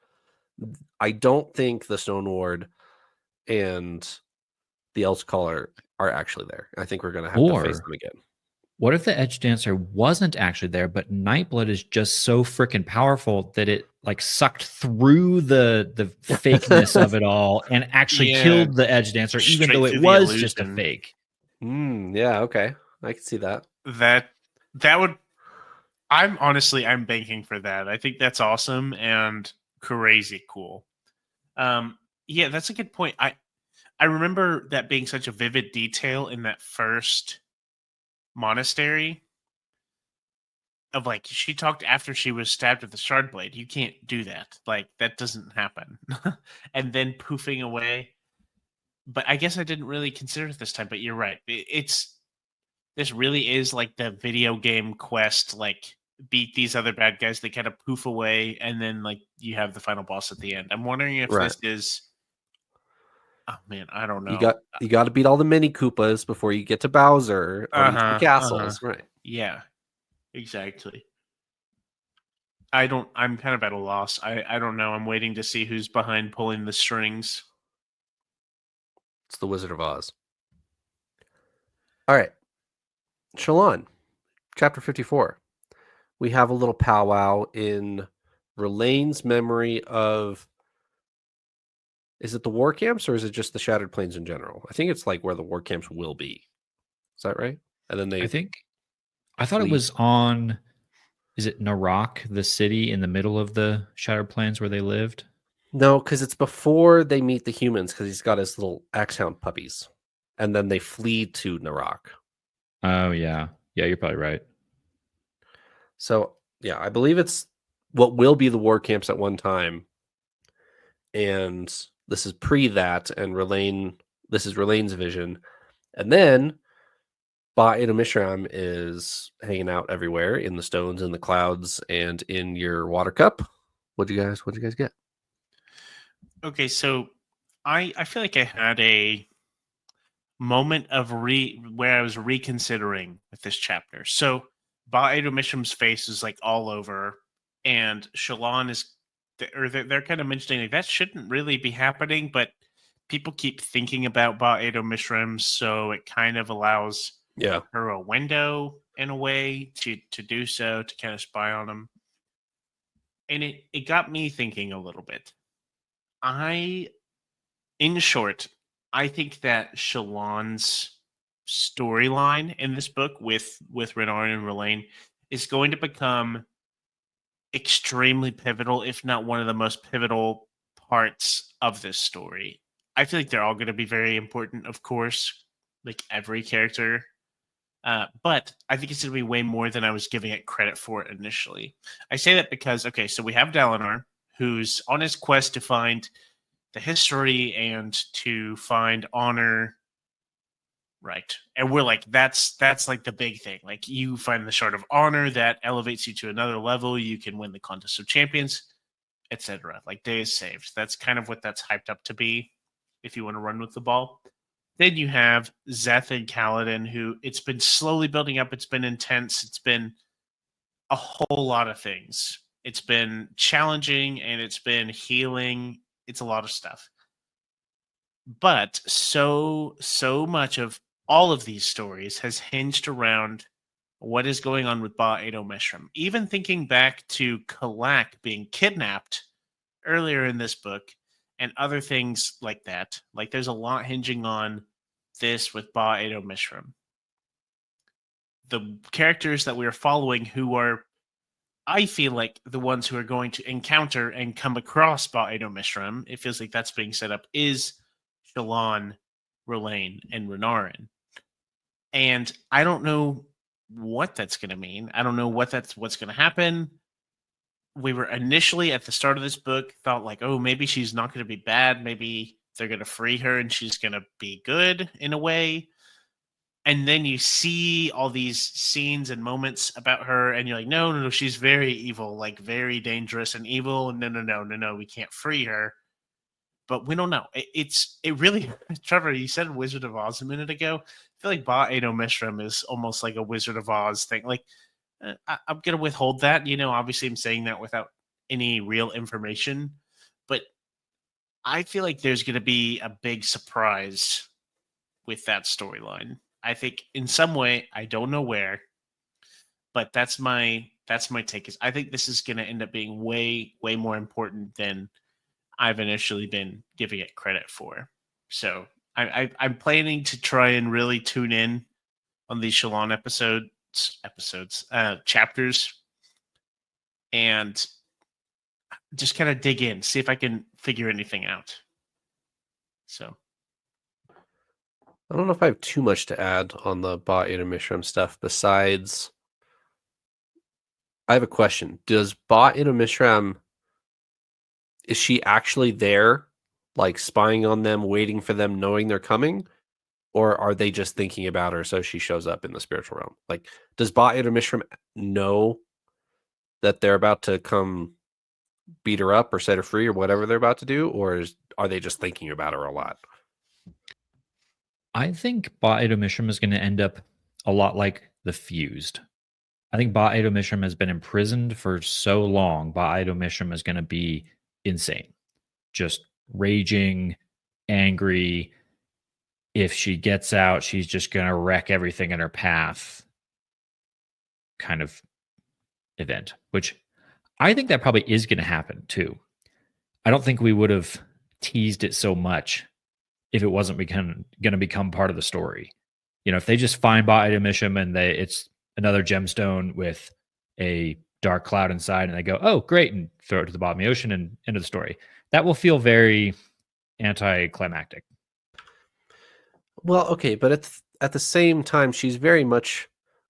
[SPEAKER 1] I don't think the Stone Ward and the else collar are actually there. I think we're going to have to face them again.
[SPEAKER 3] What if the edge dancer wasn't actually there, but Nightblood is just so freaking powerful that it like sucked through the fakeness of it all and actually killed the edge dancer, even though it was just a fake?
[SPEAKER 1] Yeah, okay. I can see that.
[SPEAKER 2] That would. I'm banking for that. I think that's awesome and crazy cool. Yeah, that's a good point. I remember that being such a vivid detail in that first monastery of like she talked after she was stabbed with the shard blade. You can't do that. Like that doesn't happen. And then poofing away. But I guess I didn't really consider it this time, but you're right. This really is like the video game quest, like beat these other bad guys, they kind of poof away, and then like you have the final boss at the end. I'm wondering if this is oh man, I don't know.
[SPEAKER 1] You got to beat all the mini Koopas before you get to Bowser on each of the castles, right?
[SPEAKER 2] Yeah, exactly. I'm kind of at a loss. I don't know. I'm waiting to see who's behind pulling the strings.
[SPEAKER 1] It's the Wizard of Oz. All right. Shalon, chapter 54. We have a little powwow in Relane's memory of. Is it the war camps or is it just the Shattered Plains in general? I think it's like where the war camps will be. Is that right? And then
[SPEAKER 3] I thought it was on. Is it Narak, the city in the middle of the Shattered Plains where they lived?
[SPEAKER 1] No, because it's before they meet the humans because he's got his little Axehound puppies. And then they flee to Narak.
[SPEAKER 3] Oh, yeah. Yeah, you're probably right.
[SPEAKER 1] So, yeah, I believe it's what will be the war camps at one time. And this is pre that, and this is Relane's vision. And then Ba Mishram is hanging out everywhere in the stones, in the clouds, and in your water cup. What'd you guys get?
[SPEAKER 2] Okay, so I feel like I had a moment of where I was reconsidering with this chapter. So Ba Mishram's face is like all over, and Shalon is, or they're kind of mentioning like that shouldn't really be happening, but people keep thinking about Ba Mishram, so it kind of allows her a window in a way to do so, to kind of spy on him. And it got me thinking a little bit. In short, I think that Shalon's storyline in this book with Renard and Relane is going to become extremely pivotal, if not one of the most pivotal parts of this story. I feel like they're all going to be very important, of course, like every character. But I think it's going to be way more than I was giving it credit for initially. I say that because, okay, so we have Dalinar, who's on his quest to find the history and to find honor, right? And we're like, that's like the big thing. Like you find the Shard of Honor that elevates you to another level. You can win the Contest of Champions, etc. Like day is saved. That's kind of what that's hyped up to be, if you want to run with the ball. Then you have Szeth and Kaladin, who it's been slowly building up. It's been intense. It's been a whole lot of things. It's been challenging and it's been healing. It's a lot of stuff. But so much of all of these stories has hinged around what is going on with Ba Mishram. Even thinking back to Kalak being kidnapped earlier in this book, and other things like that. Like there's a lot hinging on this with Ba Mishram. The characters that we are following who are I feel like the ones who are going to encounter and come across Ba-Edo Mishram, it feels like that's being set up, is Shallan, R'lain, and Renarin. And I don't know what that's going to mean. I don't know what's going to happen. We were initially at the start of this book thought like, oh, maybe she's not going to be bad. Maybe they're going to free her and she's going to be good in a way. And then you see all these scenes and moments about her, and you're like, no, she's very evil, like very dangerous and evil. And no, we can't free her. But we don't know. It really, Trevor, you said Wizard of Oz a minute ago. I feel like Ba-Edo Mishram is almost like a Wizard of Oz thing. Like, I'm going to withhold that. Obviously I'm saying that without any real information. But I feel like there's going to be a big surprise with that storyline. I think in some way, I don't know where, but that's my take. Is I think this is going to end up being way more important than I've initially been giving it credit for. So I'm planning to try and really tune in on these Shallan chapters, and just kind of dig in, see if I can figure anything out. So.
[SPEAKER 1] I don't know if I have too much to add on the Ba-Edo Mishram stuff besides I have a question. Does Ba-Edo Mishram, is she actually there, like spying on them, waiting for them, knowing they're coming? Or are they just thinking about her so she shows up in the spiritual realm? Like, does Ba-Edo Mishram know that they're about to come beat her up or set her free or whatever they're about to do? Or are they just thinking about her a lot?
[SPEAKER 3] I think Ba-Edo Mishram is going to end up a lot like the Fused. I think Ba-Edo Mishram has been imprisoned for so long. Ba-Edo Mishram is going to be insane, just raging, angry. If she gets out, she's just going to wreck everything in her path kind of event, which I think that probably is going to happen too. I don't think we would have teased it so much if it wasn't going to become part of the story. If they just find Ba-Edo Mishram and it's another gemstone with a dark cloud inside and they go, oh, great, and throw it to the bottom of the ocean and end of the story. That will feel very anticlimactic.
[SPEAKER 1] Well, okay, but at the same time, she's very much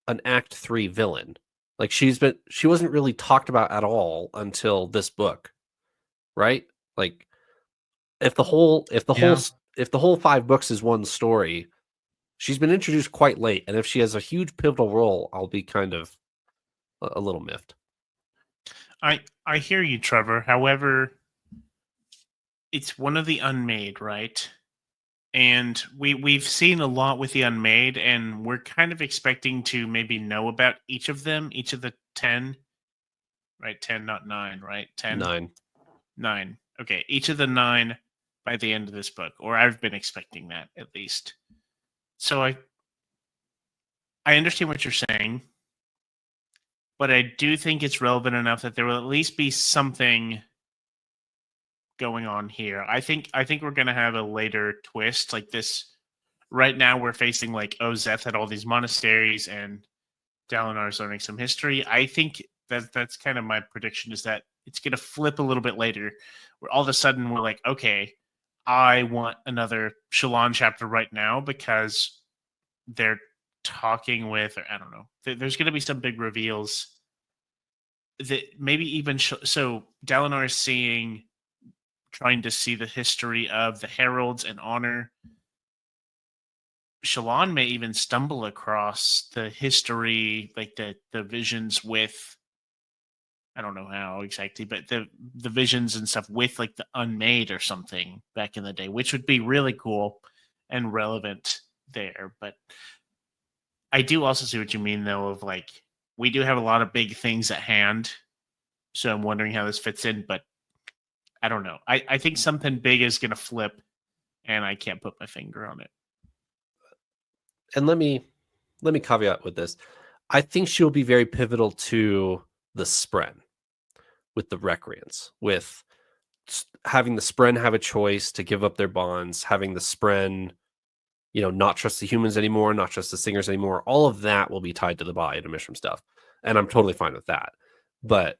[SPEAKER 1] an Act 3 villain. Like she wasn't really talked about at all until this book, right? Like if the whole 5 books is one story, she's been introduced quite late, and if she has a huge pivotal role, I'll be kind of a little miffed.
[SPEAKER 2] I hear you, Trevor. However, it's one of the Unmade, right? And we've seen a lot with the Unmade, and we're kind of expecting to maybe know about each of them, each of the 10, right? 10, not 9, right? 10? 9. Okay, each of the 9 by the end of this book, or I've been expecting that at least. So I understand what you're saying, but I do think it's relevant enough that there will at least be something going on here. I think we're gonna have a later twist like this. Right now we're facing like, oh, Zeth had all these monasteries and Dalinar's learning some history. I think that's kind of my prediction, is that it's gonna flip a little bit later, where all of a sudden we're like, okay, I want another Shallan chapter right now because they're talking with, or I don't know. There's gonna be some big reveals that maybe even so Dalinar is trying to see the history of the heralds and honor. Shallan may even stumble across the history, like the visions with, I don't know how exactly, but the visions and stuff with like the Unmade or something back in the day, which would be really cool and relevant there. But I do also see what you mean, though, of like, we do have a lot of big things at hand. So I'm wondering how this fits in, but I don't know. I think something big is going to flip, and I can't put my finger on it.
[SPEAKER 1] And let me caveat with this. I think she'll be very pivotal to the Spren with the Recreants, with having the Spren have a choice to give up their bonds, having the Spren, not trust the humans anymore, not trust the singers anymore. All of that will be tied to the Ba-Edo Mishram stuff. And I'm totally fine with that. But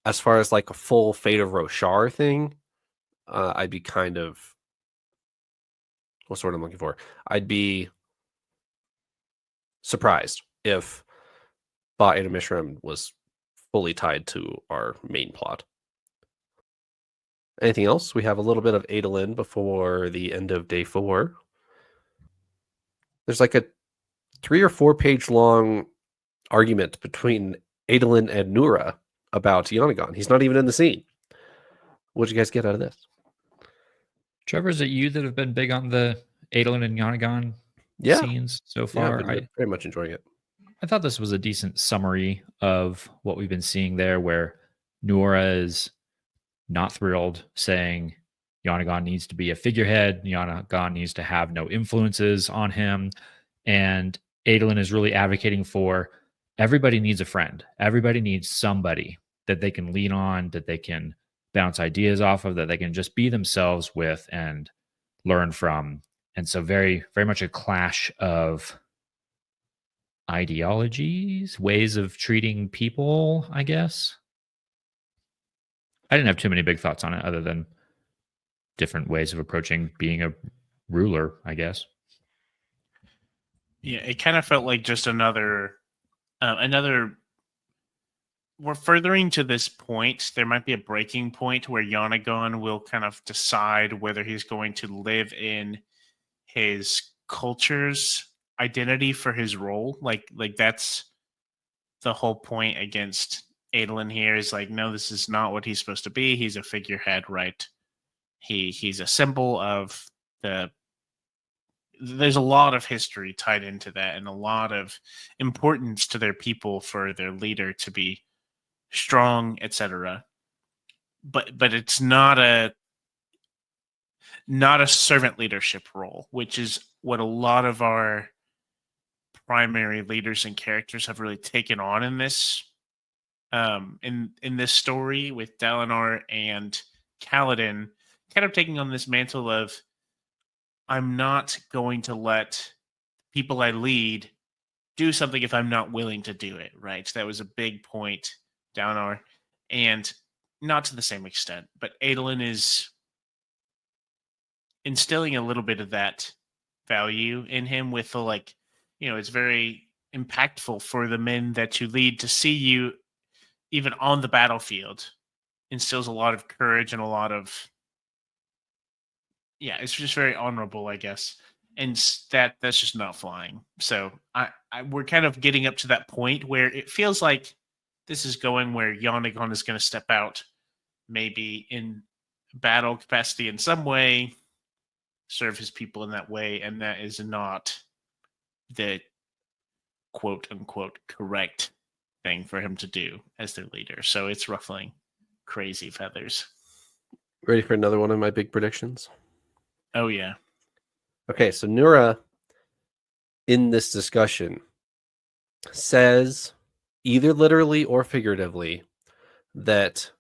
[SPEAKER 1] as far as like a full Fate of Roshar thing, I'd be kind of, what's the word I'm looking for? I'd be surprised if Ba Eta Mishram was fully tied to our main plot. Anything else? We have a little bit of Adolin before the end of day 4. There's like a 3 or 4 page long argument between Adolin and Nura about Yanagon. He's not even in the scene. What'd you guys get out of this?
[SPEAKER 3] Trevor, is it you that have been big on the Adolin and Yanagon
[SPEAKER 1] Yeah.
[SPEAKER 3] scenes so
[SPEAKER 1] Yeah,
[SPEAKER 3] far?
[SPEAKER 1] I've been very much enjoying it.
[SPEAKER 3] I thought this was a decent summary of what we've been seeing there, where Nura is not thrilled, saying Yanagon needs to be a figurehead. Yanagon needs to have no influences on him. And Adolin is really advocating for everybody needs a friend. Everybody needs somebody that they can lean on, that they can bounce ideas off of, that they can just be themselves with and learn from. And so very, very much a clash of ideologies, ways of treating people, I guess. I didn't have too many big thoughts on it other than different ways of approaching being a ruler, I guess.
[SPEAKER 2] Yeah, it kind of felt like just another. We're furthering to this point. There might be a breaking point where Yanagon will kind of decide whether he's going to live in his culture's identity for his role. Like that's the whole point against Adolin here is like, no, this is not what he's supposed to be. He's a figurehead, right? He's a symbol of the. There's a lot of history tied into that and a lot of importance to their people for their leader to be strong, etc. But it's not a servant leadership role, which is what a lot of our primary leaders and characters have really taken on in this in this story, with Dalinar and Kaladin kind of taking on this mantle of, I'm not going to let people I lead do something if I'm not willing to do it, right? That was a big point, Dalinar, and not to the same extent, but Adolin is instilling a little bit of that value in him with the, like, it's very impactful for the men that you lead to see you even on the battlefield. Instills a lot of courage and a lot of, it's just very honorable, I guess. And that's just not flying. So we're kind of getting up to that point where it feels like this is going where Yanagon is going to step out, maybe in battle capacity in some way, serve his people in that way, and that is not the quote unquote correct thing for him to do as their leader. So it's ruffling crazy feathers.
[SPEAKER 1] Ready for another one of my big predictions?
[SPEAKER 2] Oh yeah.
[SPEAKER 1] Okay, so Nura in this discussion says, either literally or figuratively, that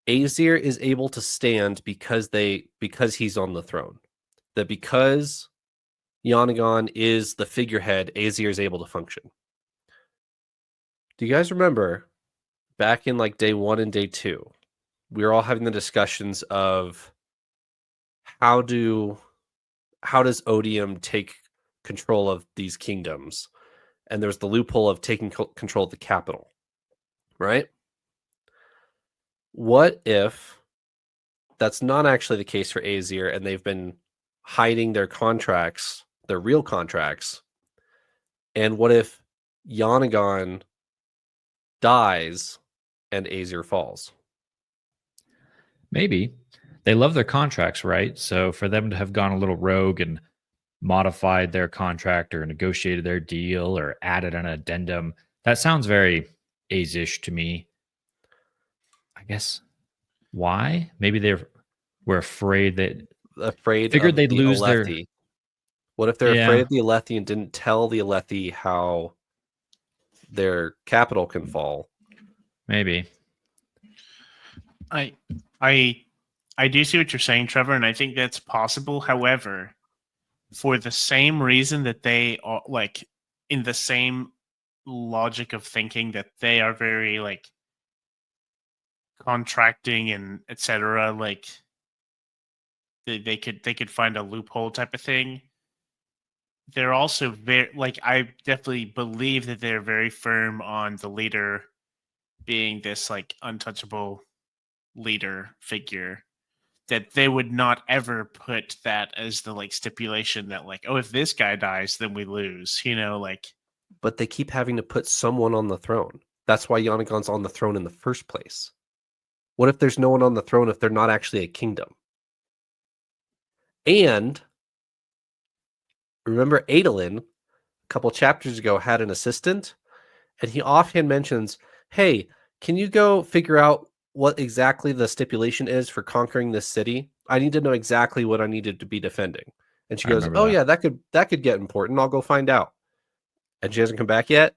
[SPEAKER 1] Azir is able to stand because he's on the throne. That because Yanagon is the figurehead, Azir is able to function. Do you guys remember back in like day 1 and day 2, we were all having the discussions of how does Odium take control of these kingdoms? And there's the loophole of taking control of the capital, right? What if that's not actually the case for Azir and they've been hiding their contracts, their real contracts? And what if Yanagon dies and Azir falls?
[SPEAKER 3] Maybe. They love their contracts, right? So for them to have gone a little rogue and modified their contract or negotiated their deal or added an addendum, that sounds very Azish to me. I guess. Why? Maybe were afraid that figured
[SPEAKER 1] of
[SPEAKER 3] they'd
[SPEAKER 1] the
[SPEAKER 3] lose their.
[SPEAKER 1] Alethi. What if they're afraid of the Alethi and didn't tell the Alethi how their capital can fall?
[SPEAKER 3] Maybe.
[SPEAKER 2] I do see what you're saying, Trevor, and I think that's possible. However, for the same reason that they are, like, in the same logic of thinking that they are very, like, contracting and etc. Like they could find a loophole type of thing. They're also very like I definitely believe that they're very firm on the leader being this like untouchable leader figure, that they would not ever put that as the like stipulation that like, oh, if this guy dies then we lose, like.
[SPEAKER 1] But they keep having to put someone on the throne. That's why Yanagon's on the throne in the first place. What if there's no one on the throne if they're not actually a kingdom? And remember, Adolin, a couple chapters ago, had an assistant, and he offhand mentions, hey, can you go figure out what exactly the stipulation is for conquering this city? I need to know exactly what I needed to be defending. And she
[SPEAKER 3] I
[SPEAKER 1] goes,
[SPEAKER 3] remember
[SPEAKER 1] oh
[SPEAKER 3] that.
[SPEAKER 1] yeah, that could get important. I'll go find out. And she hasn't come back yet.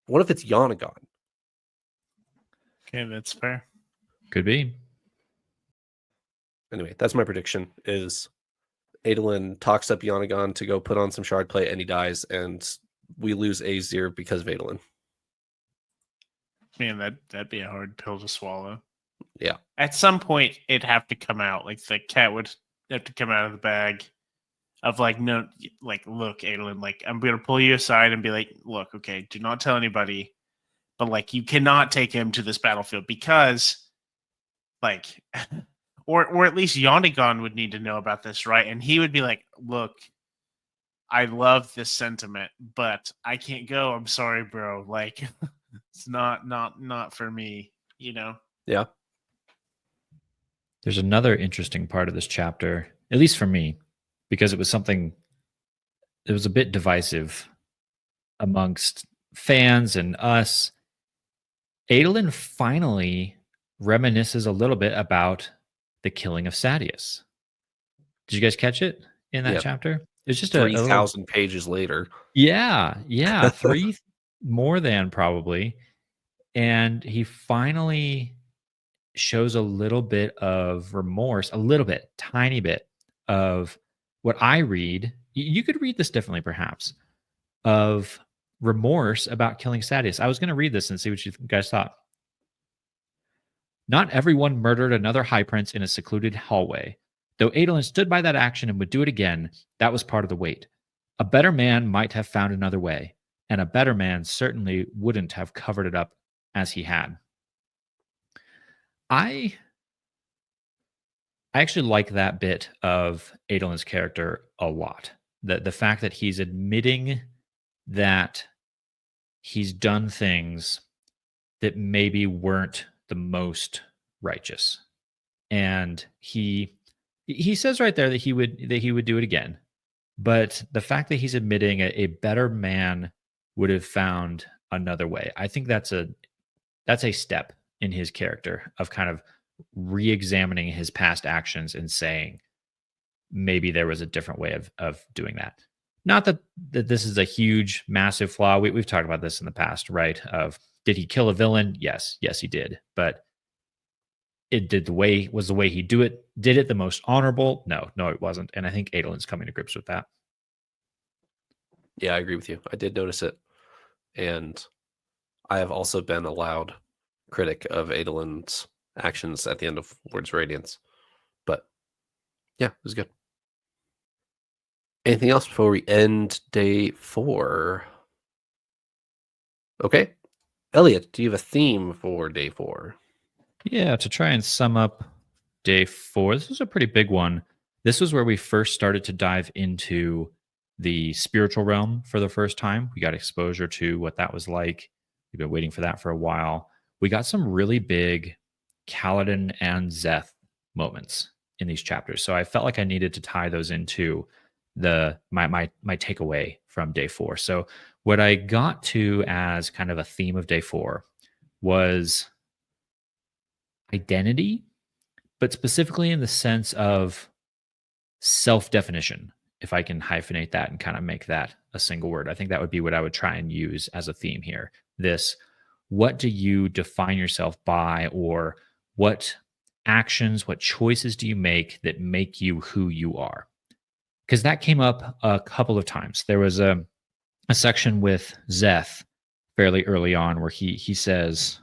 [SPEAKER 1] What if it's Yanagon?
[SPEAKER 2] Okay, that's fair.
[SPEAKER 3] Could be.
[SPEAKER 1] Anyway, that's my prediction, is Adolin talks up Yanagon to go put on some shard plate, and he dies, and we lose Azir because of Adolin.
[SPEAKER 2] Man, that'd be a hard pill to swallow.
[SPEAKER 1] Yeah.
[SPEAKER 2] At some point, it'd have to come out. Like the cat would have to come out of the bag of like, no, like, look, Adolin, like, I'm going to pull you aside and be like, look, okay, do not tell anybody, but like, you cannot take him to this battlefield because, like, or at least Yanagon would need to know about this, right? And he would be like, look, I love this sentiment, but I can't go. I'm sorry, bro. Like, it's not for me,
[SPEAKER 1] Yeah.
[SPEAKER 3] There's another interesting part of this chapter, at least for me, because it was something that was a bit divisive amongst fans and us. Adolin finally reminisces a little bit about the killing of Sadeas. Did you guys catch it in that chapter? It's just
[SPEAKER 1] 3,000 pages later.
[SPEAKER 3] Yeah, three more than probably. And he finally shows a little bit of remorse, a little bit, tiny bit of what I read. You could read this differently, perhaps, of remorse about killing Sadeas. I was going to read this and see what you guys thought. Not everyone murdered another high prince in a secluded hallway. Though Adolin stood by that action and would do it again, that was part of the weight. A better man might have found another way, and a better man certainly wouldn't have covered it up as he had. I actually like that bit of Adolin's character a lot. The fact that he's admitting that he's done things that maybe weren't the most righteous. And he says right there that he would do it again. But the fact that he's admitting a better man would have found another way, I think that's a step in his character of kind of re-examining his past actions and saying maybe there was a different way of doing that. Not that this is a huge, massive flaw. We've talked about this in the past, right? Of did he kill a villain? Yes, he did. But was the way he did it the most honorable? No, it wasn't. And I think Adolin's coming to grips with that.
[SPEAKER 1] Yeah, I agree with you. I did notice it. And I have also been a loud critic of Adolin's actions at the end of Words of Radiance. But yeah, it was good. Anything else before we end day 4? Okay. Eliot, do you have a theme for day 4?
[SPEAKER 3] Yeah, to try and sum up day 4, this was a pretty big one. This was where we first started to dive into the spiritual realm for the first time. We got exposure to what that was like. We've been waiting for that for a while. We got some really big Kaladin and Zeth moments in these chapters. So I felt like I needed to tie those into my takeaway from day 4. So what I got to as kind of a theme of day 4 was identity, but specifically in the sense of self-definition. If I can hyphenate that and kind of make that a single word, I think that would be what I would try and use as a theme here. What do you define yourself by, or what actions, what choices do you make that make you who you are? Because that came up a couple of times. There was a section with Zeth fairly early on where he says,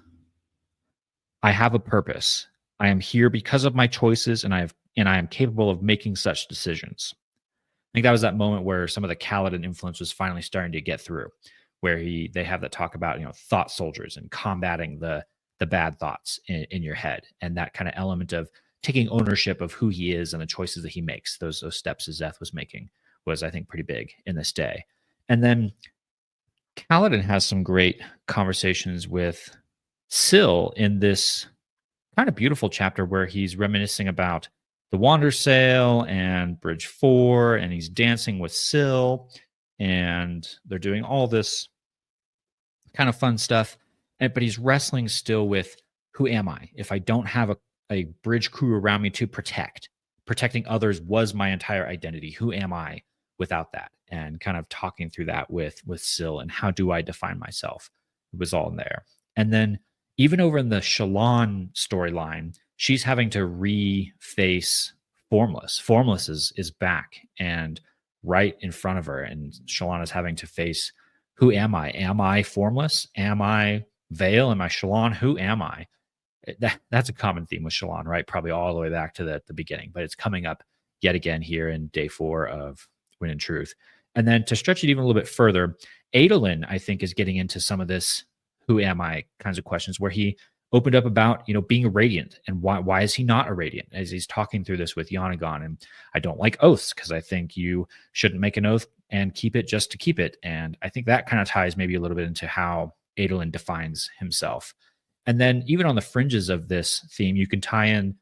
[SPEAKER 3] I have a purpose. I am here because of my choices, and I am capable of making such decisions. I think that was that moment where some of the Kaladin influence was finally starting to get through, where they have that talk about, thought soldiers and combating the bad thoughts in your head, and that kind of element of taking ownership of who he is and the choices that he makes. Those steps that Zeth was making was, I think, pretty big in this day. And then Kaladin has some great conversations with Syl in this kind of beautiful chapter where he's reminiscing about the Wander Sail and Bridge 4, and he's dancing with Syl, and they're doing all this kind of fun stuff. But he's wrestling still with, who am I? If I don't have a bridge crew around me to protect, protecting others was my entire identity. Who am I without that? And kind of talking through that with Syl, and how do I define myself? It was all in there. And then even over in the Shallan storyline, she's having to reface Formless. Formless is back and right in front of her, and Shallan is having to face, who am I? Am I Formless? Am I Vale? Am I Shallan? Who am I? That's a common theme with Shallan, right? Probably all the way back to the beginning, but it's coming up yet again here in day 4 of Wind and Truth. And then to stretch it even a little bit further, Adolin, I think, is getting into some of this who am I kinds of questions, where he opened up about, being a radiant, and why is he not a radiant, as he's talking through this with Yanagon. And I don't like oaths because I think you shouldn't make an oath and keep it just to keep it. And I think that kind of ties maybe a little bit into how Adolin defines himself. And then even on the fringes of this theme, you can tie in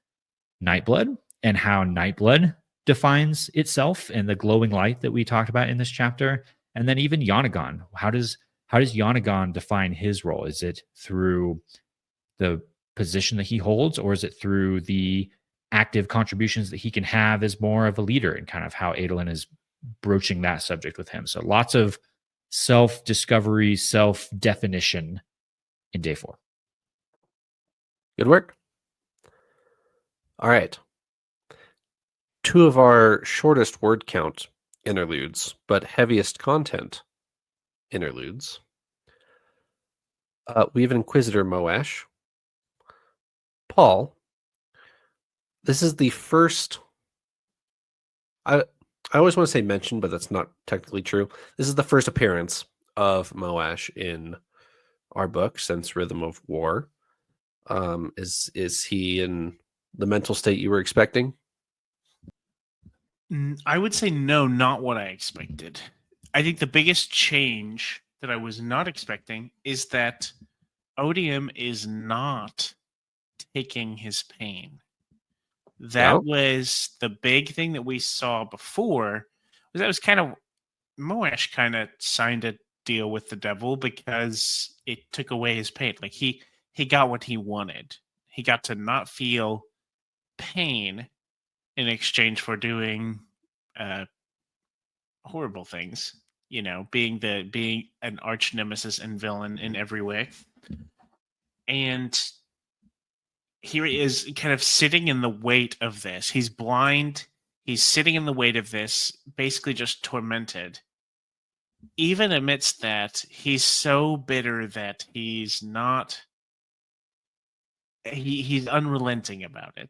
[SPEAKER 3] Nightblood and how Nightblood defines itself and the glowing light that we talked about in this chapter. And then even Yanagon. How does Yanagon define his role? Is it through the position that he holds, or is it through the active contributions that he can have as more of a leader, and kind of how Adolin is broaching that subject with him? So lots of self-discovery, self-definition in day 4.
[SPEAKER 1] Good work. All right. 2 of our shortest word count interludes, but heaviest content interludes. We have an Inquisitor Moash. Paul, this is the first. I always want to say mention, but that's not technically true. This is the first appearance of Moash in our book since Rhythm of War. Is he in the mental state you were expecting?
[SPEAKER 2] I would say no, not what I expected. I think the biggest change that I was not expecting is that Odium is not taking his pain. That was the big thing that we saw before. That was kind of, Moash kind of signed a deal with the devil because it took away his pain. Like he got what he wanted. He got to not feel pain in exchange for doing horrible things. Being an arch nemesis and villain in every way. And here he is, kind of sitting in the weight of this. He's blind. He's sitting in the weight of this, basically just tormented. Even amidst that, he's so bitter that he's not. He's unrelenting about it.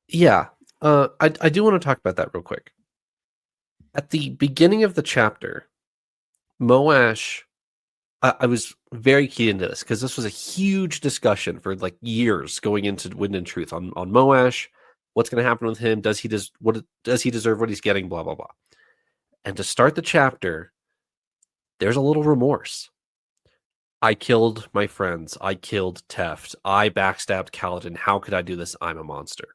[SPEAKER 1] Yeah. I do want to talk about that real quick. At the beginning of the chapter, Moash, I was very keyed into this because this was a huge discussion for like years going into Wind and Truth on Moash. What's going to happen with him? Does he deserve what he's getting? Blah blah blah. And to start the chapter, there's a little remorse. I killed my friends. I killed Teft. I backstabbed Kaladin. How could I do this? I'm a monster.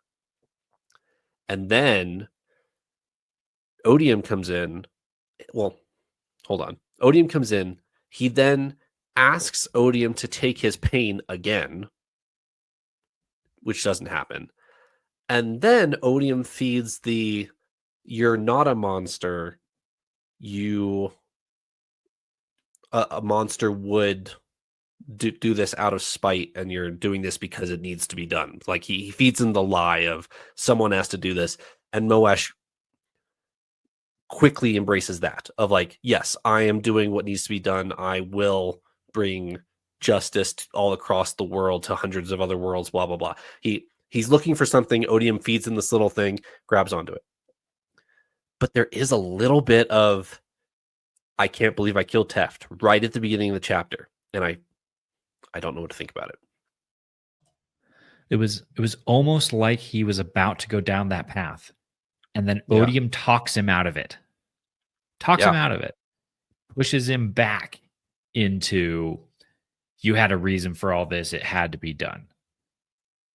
[SPEAKER 1] And then Odium comes in. Well, hold on. Odium comes in. He then asks Odium to take his pain again, which doesn't happen. And then Odium feeds the, you're not a monster. A monster would do this out of spite, and you're doing this because it needs to be done. Like he feeds him the lie of someone has to do this. And Moash quickly embraces that of like, yes, I am doing what needs to be done. I will bring justice all across the world to hundreds of other worlds, blah, blah, blah. He's looking for something. Odium feeds him this little thing, grabs onto it. But there is a little bit of, I can't believe I killed Teft right at the beginning of the chapter. And I don't know what to think about it.
[SPEAKER 3] It was almost like he was about to go down that path. And then
[SPEAKER 1] Yeah.
[SPEAKER 3] Odium talks him out of it. Pushes him back into, you had a reason for all this. It had to be done.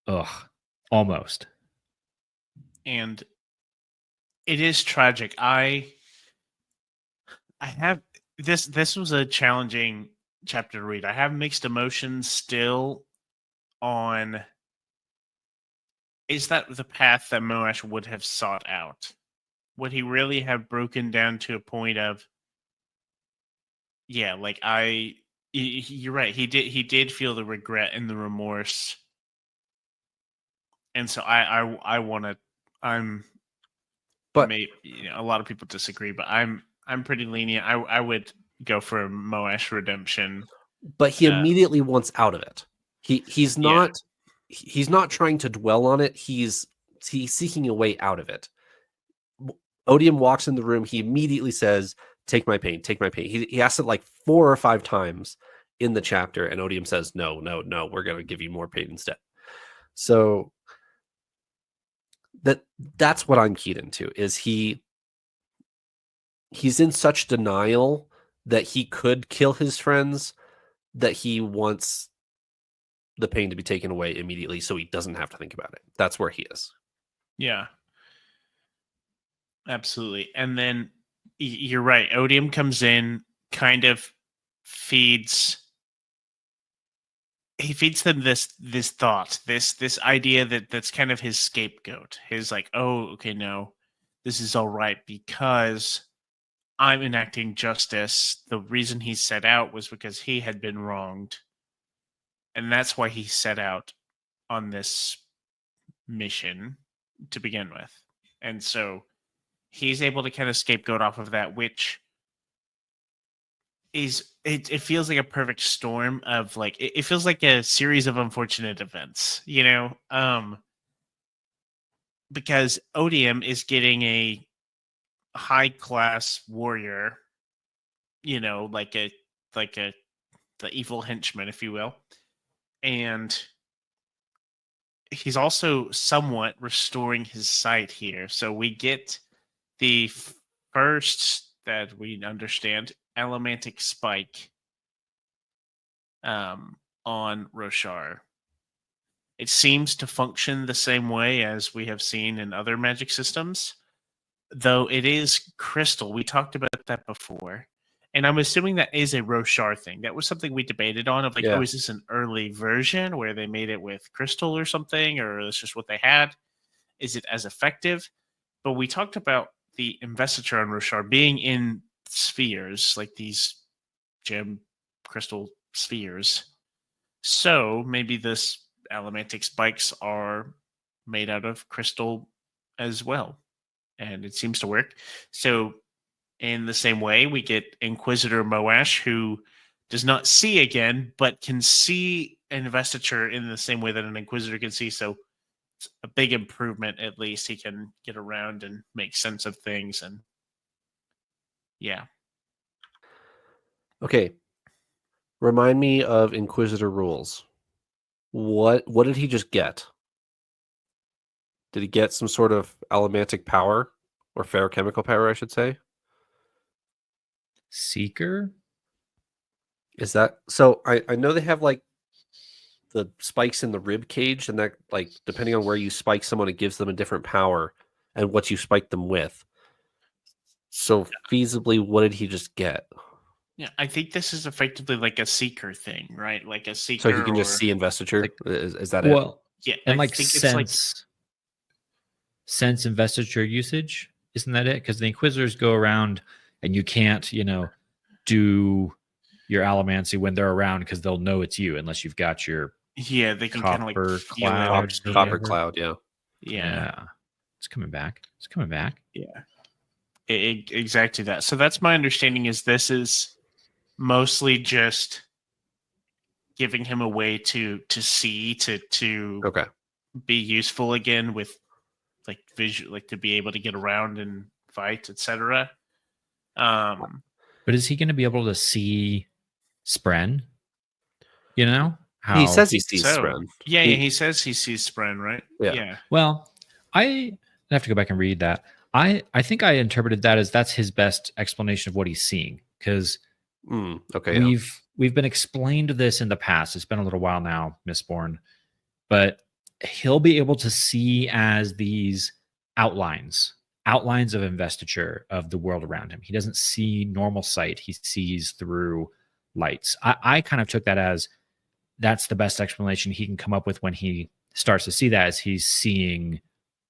[SPEAKER 3] Ugh. Almost.
[SPEAKER 2] And it is tragic. I have this was a challenging chapter to read. I have mixed emotions still on, is that the path that Moash would have sought out? Would he really have broken down to a point of, yeah, like you're right. He did feel the regret and the remorse. And so I want to,
[SPEAKER 1] But
[SPEAKER 2] a lot of people disagree, but I'm pretty lenient. I would go for a Moash redemption.
[SPEAKER 1] But he immediately wants out of it. He's not trying to dwell on it. He's seeking a way out of it. Odium walks in the room. He immediately says, "Take my pain, take my pain." He asks it like 4 or 5 times in the chapter, and Odium says, "No, no, no. We're going to give you more pain instead." So that's what I'm keyed into. Is he's in such denial that he could kill his friends, that he wants the pain to be taken away immediately so he doesn't have to think about it. That's where he is.
[SPEAKER 2] Yeah. Absolutely. And then you're right. Odium comes in, kind of feeds them this thought, this idea that's kind of his scapegoat. His like, oh, okay, no, this is all right because I'm enacting justice. The reason he set out was because he had been wronged. And that's why he set out on this mission to begin with. And so he's able to kind of scapegoat off of that, which is, it feels like a perfect storm of like, it feels like a series of unfortunate events, because Odium is getting a high class warrior, like the evil henchman, if you will. And he's also somewhat restoring his sight here. So we get the first, that we understand, elementic spike on Roshar. It seems to function the same way as we have seen in other magic systems, though it is crystal. We talked about that before. And I'm assuming that is a Roshar thing. That was something we debated on, of like, oh, is this an early version where they made it with crystal or something, or it's just what they had? Is it as effective? But we talked about the investiture on Roshar being in spheres, like these gem crystal spheres. So maybe this elementic spikes are made out of crystal as well. And it seems to work. So in the same way, we get Inquisitor Moash, who does not see again, but can see investiture in the same way that an Inquisitor can see. So it's a big improvement. At least he can get around and make sense of things. And yeah.
[SPEAKER 1] Okay. Remind me of Inquisitor rules. What did he just get? Did he get some sort of elementic power or ferrochemical power, I should say?
[SPEAKER 3] Seeker?
[SPEAKER 1] Is that so? I know they have like the spikes in the rib cage, and that, like, depending on where you spike someone, it gives them a different power and what you spike them with. So feasibly, what did he just get?
[SPEAKER 2] Yeah, I think this is effectively like a seeker thing, right? Like a seeker.
[SPEAKER 1] So he can just see investiture.
[SPEAKER 3] Like,
[SPEAKER 1] is that it?
[SPEAKER 3] Well,
[SPEAKER 2] yeah,
[SPEAKER 3] and
[SPEAKER 2] I
[SPEAKER 3] like
[SPEAKER 2] think it's like,
[SPEAKER 3] sense investiture usage, isn't that it? Because the Inquisitors go around and you can't, do your allomancy when they're around because they'll know it's you unless you've got your
[SPEAKER 2] yeah, they can kind of like
[SPEAKER 3] copper
[SPEAKER 2] feel
[SPEAKER 3] cloud.
[SPEAKER 2] it.
[SPEAKER 1] Copper cloud, yeah.
[SPEAKER 2] Yeah.
[SPEAKER 3] It's coming back. It's coming back.
[SPEAKER 2] Yeah. Exactly that. So that's my understanding, is this is mostly just giving him a way to see, to
[SPEAKER 1] Okay.
[SPEAKER 2] be useful again with like visual, like to be able to get around and fight, etc.
[SPEAKER 3] But is he going to be able to see Spren? You know
[SPEAKER 1] He
[SPEAKER 3] how?
[SPEAKER 1] says he sees
[SPEAKER 2] So
[SPEAKER 1] Spren.
[SPEAKER 2] yeah, he says he sees Spren, right?
[SPEAKER 1] Yeah.
[SPEAKER 3] Well, I have to go back and read that. I think I interpreted that as that's his best explanation of what he's seeing, because
[SPEAKER 1] Okay.
[SPEAKER 3] we've been explained this in the past. It's been a little while now, Mistborn, but he'll be able to see as these outlines of investiture of the world around him. He doesn't see normal sight. He sees through lights. I kind of took that as that's the best explanation he can come up with when he starts to see that, as he's seeing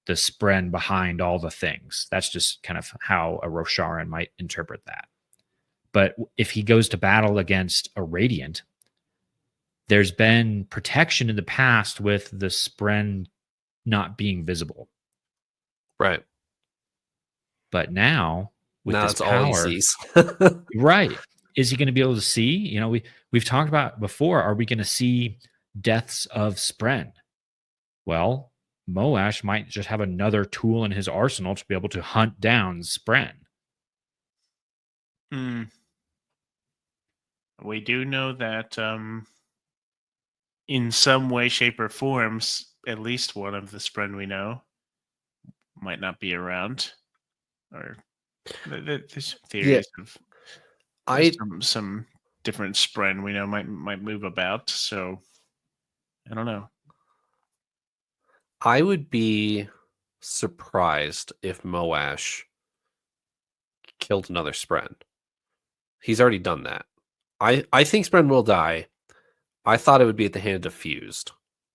[SPEAKER 3] the spren behind all the things. That's just kind of how a Rosharan might interpret that. But if he goes to battle against a Radiant, there's been protection in the past with the spren not being visible.
[SPEAKER 1] Right.
[SPEAKER 3] But now with
[SPEAKER 1] Now
[SPEAKER 3] this
[SPEAKER 1] that's all he
[SPEAKER 3] power,
[SPEAKER 1] sees.
[SPEAKER 3] right? Is he going to be able to see? You know, we've talked about before. Are we going to see deaths of spren? Well, Moash might just have another tool in his arsenal to be able to hunt down spren.
[SPEAKER 2] We do know that in some way, shape, or forms, at least one of the spren we know might not be around. Or there's theories of some different spren we know might move about. So I don't know.
[SPEAKER 1] I would be surprised if Moash killed another spren. He's already done that. I think spren will die. I thought it would be at the hand of Fused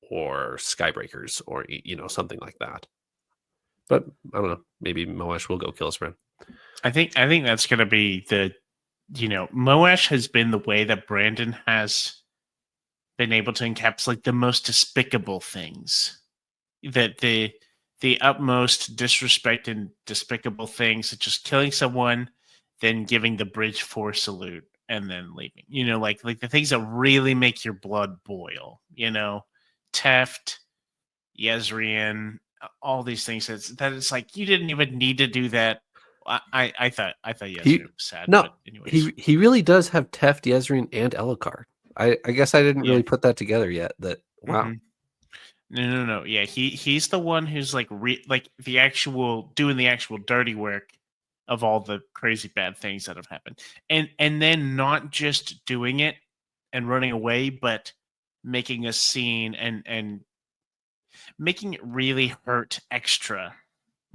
[SPEAKER 1] or Skybreakers or something like that. But I don't know. Maybe Moash will go kill a spren.
[SPEAKER 2] I think that's going to be Moash has been the way that Brandon has been able to encapsulate the most despicable things, that the utmost disrespect and despicable things, such as killing someone, then giving the Bridge 4 salute and then leaving. Like the things that really make your blood boil. Teft, Yezrian, all these things. That it's like you didn't even need to do that. I thought Yezrian was sad.
[SPEAKER 1] No,
[SPEAKER 2] but anyways.
[SPEAKER 1] he really does have Teft, Yezrian, and Elokar. I guess I didn't really put that together yet. That wow.
[SPEAKER 2] Mm-hmm. No. Yeah, he's the one who's like the actual doing the actual dirty work of all the crazy bad things that have happened, and then not just doing it and running away, but making a scene and making it really hurt extra.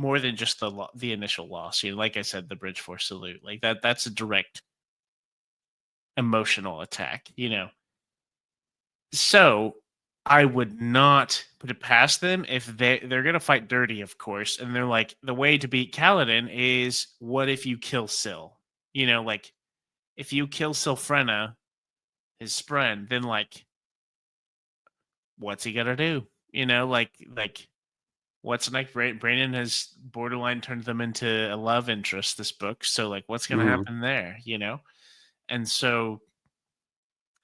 [SPEAKER 2] More than just the initial loss. Like I said, the Bridge 4 salute. Like that's a direct emotional attack, So I would not put it past them if they're going to fight dirty, of course. And they're like, the way to beat Kaladin is, what if you kill Syl? Like if you kill Sylphrena, his spren, then like, what's he going to do? Like, what's next? Brandon has borderline turned them into a love interest this book. So like, what's going to happen there? And so,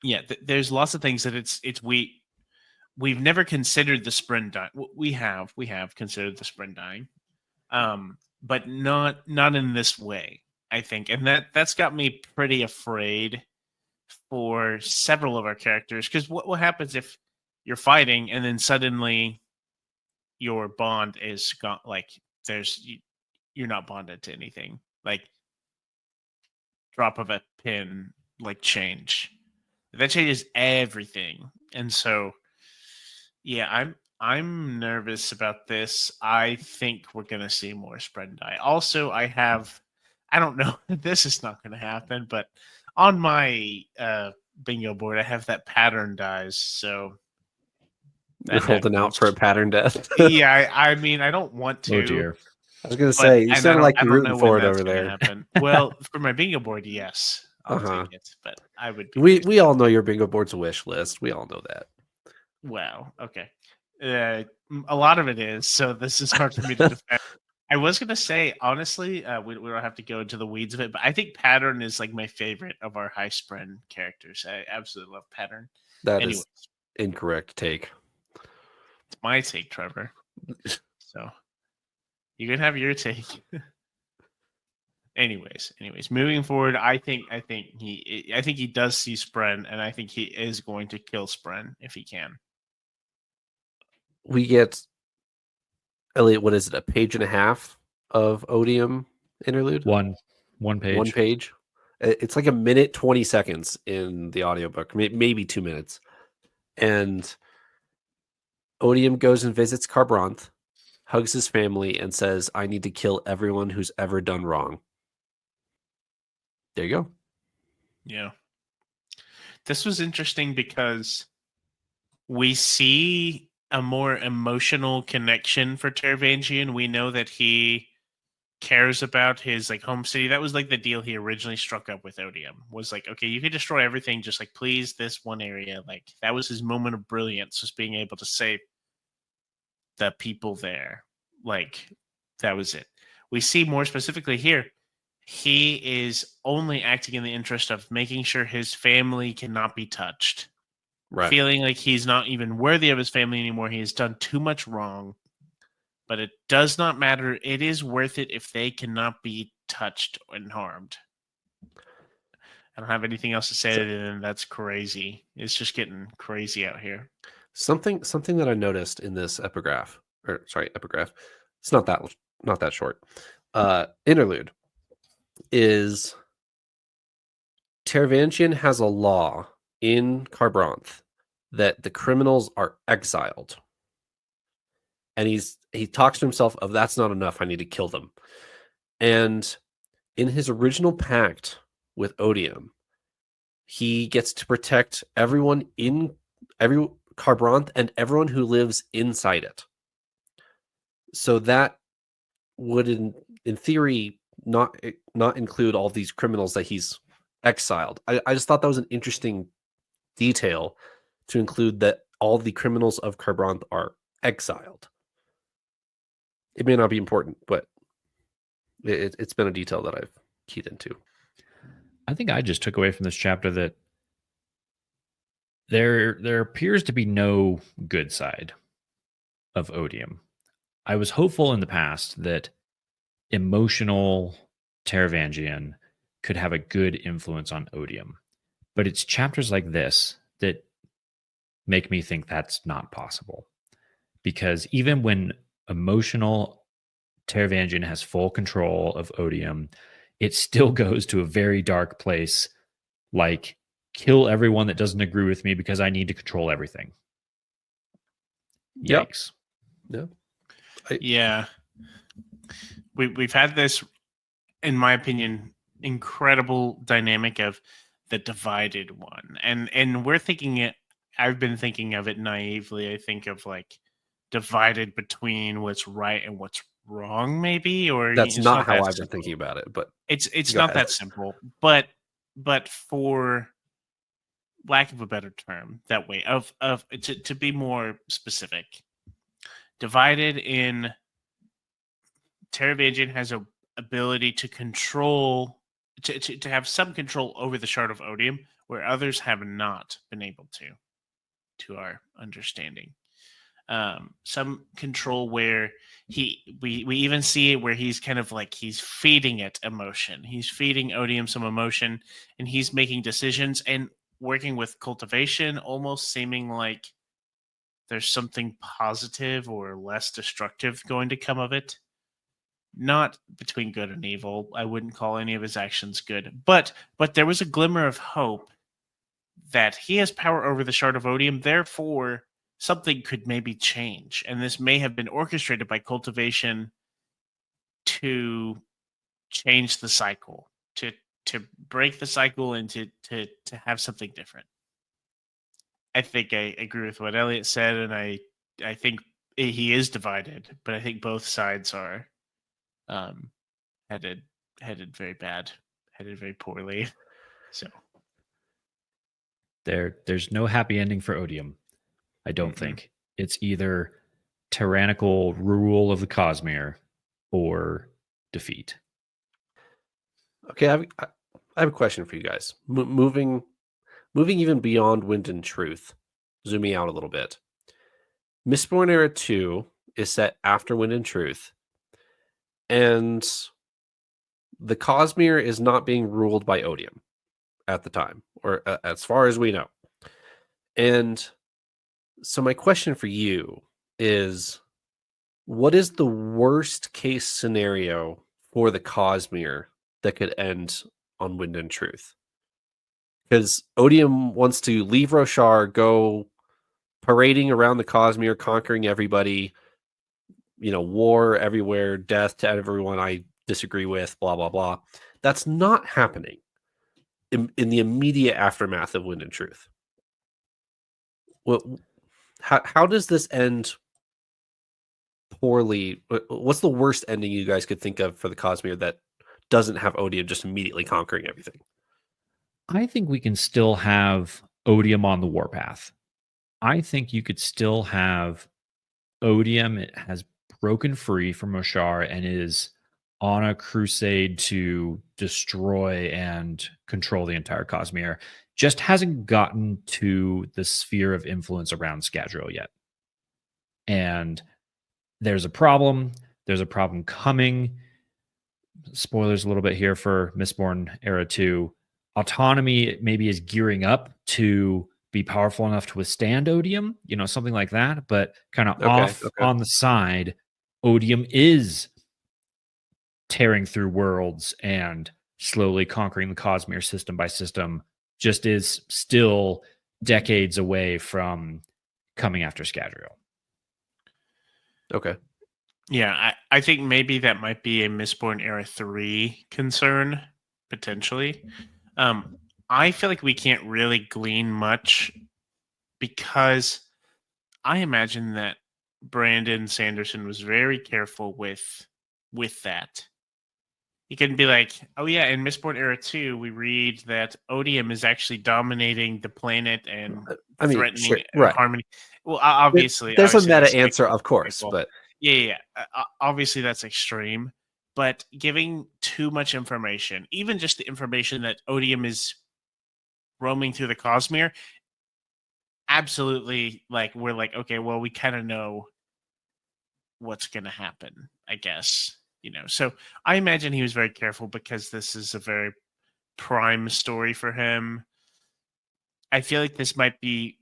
[SPEAKER 2] yeah, there's lots of things that we've never considered the spren dying. We have considered the spren dying, but not in this way, I think, and that's got me pretty afraid for several of our characters, because what happens if you're fighting and then suddenly your bond is gone? Like you're not bonded to anything. Like drop of a pin, like change. That changes everything. And so, yeah, I'm nervous about this. I think we're gonna see more spren die. Also, I don't know, this is not gonna happen, but on my bingo board, I have that pattern dies. So
[SPEAKER 1] you're holding out for a pattern death.
[SPEAKER 2] Yeah, I mean, I don't want to.
[SPEAKER 3] Oh dear.
[SPEAKER 1] I was gonna say, you sound like you're rooting for it over there.
[SPEAKER 2] Happen. Well, for my bingo board, yes, I'll take it. But I would.
[SPEAKER 1] We all know your bingo board's a wish list. We all know that.
[SPEAKER 2] Wow. Okay. A lot of it is. So this is hard for me to defend. I was gonna say honestly, we don't have to go into the weeds of it, but I think Pattern is like my favorite of our high spren characters. I absolutely love Pattern.
[SPEAKER 1] That
[SPEAKER 2] Anyways,
[SPEAKER 1] is incorrect take.
[SPEAKER 2] it's my take, Trevor. So you can have your take. anyways, moving forward, I think he does see Spren, and I think he is going to kill Spren if he can.
[SPEAKER 1] We get, Eliot, what is it, a page and a half of Odium interlude?
[SPEAKER 3] One page.
[SPEAKER 1] One page. It's like a minute 20 seconds in the audiobook, maybe 2 minutes. And Odium goes and visits Carbranth, hugs his family, and says, I need to kill everyone who's ever done wrong. There you go.
[SPEAKER 2] Yeah. This was interesting because we see a more emotional connection for Teravangian. We know that he cares about his like home city. That was like the deal he originally struck up with Odium. Was like, okay, you can destroy everything, just like please this one area. Like that was his moment of brilliance, just being able to save the people there. Like that was it. We see more specifically here, he is only acting in the interest of making sure his family cannot be touched.
[SPEAKER 1] Right.
[SPEAKER 2] Feeling like he's not even worthy of his family anymore. He has done too much wrong. But it does not matter. It is worth it if they cannot be touched and harmed. I don't have anything else to say other than that's crazy. It's just getting crazy out here.
[SPEAKER 1] Something that I noticed in this epigraph. It's not that short. Interlude is Teravangian has a law in Carbranth that the criminals are exiled. And he talks to himself of that's not enough, I need to kill them. And in his original pact with Odium, he gets to protect every Carbranth and everyone who lives inside it. So that would in theory not include all these criminals that he's exiled. I just thought that was an interesting detail to include, that all the criminals of Carbranth are exiled. It may not be important, but it's been a detail that I've keyed into.
[SPEAKER 3] I think I just took away from this chapter that there appears to be no good side of Odium. I was hopeful in the past that emotional Teravangian could have a good influence on Odium, but it's chapters like this that make me think that's not possible. Because even when emotional Teravangian has full control of Odium, it still goes to a very dark place, like kill everyone that doesn't agree with me because I need to control everything.
[SPEAKER 1] Yep.
[SPEAKER 3] Yikes.
[SPEAKER 1] Yeah.
[SPEAKER 2] Yeah. We've had this, in my opinion, incredible dynamic of the divided one. And we're thinking it, I've been thinking of it naively. I think of like divided between what's right and what's wrong, maybe, or
[SPEAKER 1] That's
[SPEAKER 2] it's
[SPEAKER 1] not how
[SPEAKER 2] that
[SPEAKER 1] I've been
[SPEAKER 2] simple.
[SPEAKER 1] thinking about it, but
[SPEAKER 2] It's
[SPEAKER 1] go
[SPEAKER 2] not
[SPEAKER 1] ahead.
[SPEAKER 2] that simple. But for lack of a better term, that way of to be more specific, divided in Teravangian has a ability to control to have some control over the shard of Odium, where others have not been able to our understanding. Some control where we even see it where he's kind of like he's feeding it emotion. He's feeding Odium some emotion, and he's making decisions and working with cultivation, almost seeming like there's something positive or less destructive going to come of it. Not between good and evil. I wouldn't call any of his actions good, but there was a glimmer of hope that he has power over the shard of Odium. Therefore, something could maybe change, and this may have been orchestrated by cultivation to change the cycle, to break the cycle, and to have something different. I think I agree with what Eliot said, and I think he is divided, but I think both sides are headed very bad, headed very poorly. So
[SPEAKER 3] There's no happy ending for Odium. I don't think. It's either tyrannical rule of the Cosmere or defeat.
[SPEAKER 1] Okay, I have a question for you guys. Moving even beyond Wind and Truth, zooming out a little bit. Mistborn Era 2 is set after Wind and Truth, and the Cosmere is not being ruled by Odium at the time, or as far as we know. And so my question for you is, what is the worst case scenario for the Cosmere that could end on Wind and Truth? Because Odium wants to leave Roshar, go parading around the Cosmere, conquering everybody, war everywhere, death to everyone I disagree with, blah, blah, blah. That's not happening in the immediate aftermath of Wind and Truth. Well, how does this end poorly? What's the worst ending you guys could think of for the Cosmere that doesn't have Odium just immediately conquering everything?
[SPEAKER 3] I think we can still have Odium on the warpath. I think you could still have Odium. It has broken free from Roshar and is on a crusade to destroy and control the entire Cosmere. Just hasn't gotten to the sphere of influence around Scadrial yet. And there's a problem. There's a problem coming. Spoilers a little bit here for Mistborn Era 2. Autonomy maybe is gearing up to be powerful enough to withstand Odium, something like that. But kind of on the side, Odium is tearing through worlds and slowly conquering the Cosmere system by system, just is still decades away from coming after Scadrial.
[SPEAKER 1] Okay.
[SPEAKER 2] Yeah, I think maybe that might be a Mistborn Era 3 concern, potentially. I feel like we can't really glean much because I imagine that Brandon Sanderson was very careful with that. He couldn't be like, oh yeah, in Mistborn Era 2, we read that Odium is actually dominating the planet and threatening harmony. Well, obviously,
[SPEAKER 1] there's a meta answer, of course, but
[SPEAKER 2] yeah. Obviously, that's extreme. But giving too much information, even just the information that Odium is roaming through the Cosmere, absolutely, we're like, okay, well, we kind of know what's going to happen, I guess. So I imagine he was very careful because this is a very prime story for him. I feel like this might be,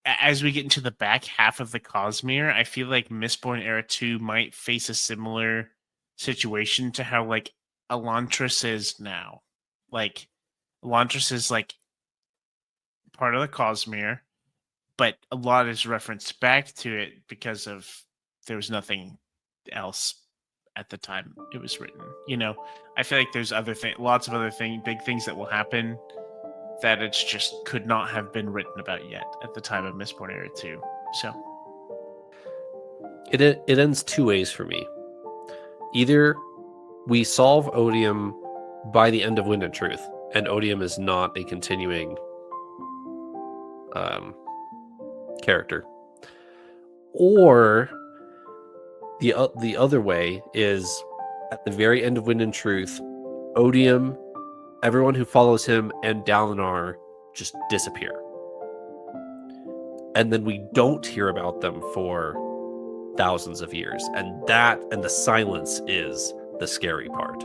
[SPEAKER 2] as we get into the back half of the Cosmere, I feel like Mistborn Era 2 might face a similar situation to how Elantris is now. Elantris is part of the Cosmere, but a lot is referenced back to it because of there was nothing else at the time it was written. I feel like there's lots of other big things that will happen that it's just could not have been written about yet at the time of Mistborn Era 2. So
[SPEAKER 1] it ends two ways for me. Either we solve Odium by the end of Wind and Truth, and Odium is not a continuing character, or the other way is at the very end of Wind and Truth, Odium, everyone who follows him, and Dalinar just disappear. And then we don't hear about them for thousands of years. And the silence is the scary part.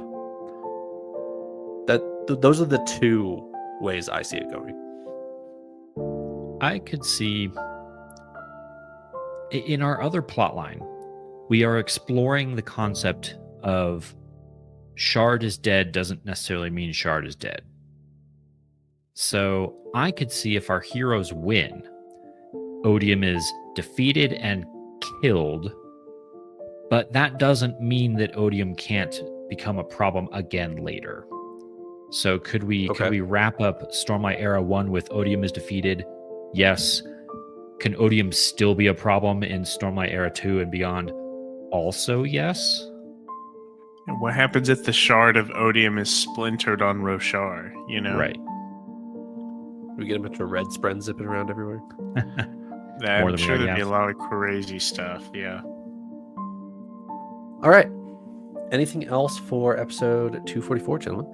[SPEAKER 1] Those are the two ways I see it going.
[SPEAKER 3] I could see in our other plotline, we are exploring the concept of Shard is dead doesn't necessarily mean Shard is dead. So I could see if our heroes win, Odium is defeated and killed, but that doesn't mean that Odium can't become a problem again later. So could we wrap up Stormlight Era 1 with Odium is defeated? Yes. Can Odium still be a problem in Stormlight Era 2 and beyond? Also, yes.
[SPEAKER 2] And what happens if the shard of Odium is splintered on Roshar,
[SPEAKER 3] Right.
[SPEAKER 1] We get a bunch of red spren zipping around everywhere.
[SPEAKER 2] I'm sure there'd be a lot of crazy stuff, yeah.
[SPEAKER 1] All right. Anything else for episode 244, gentlemen?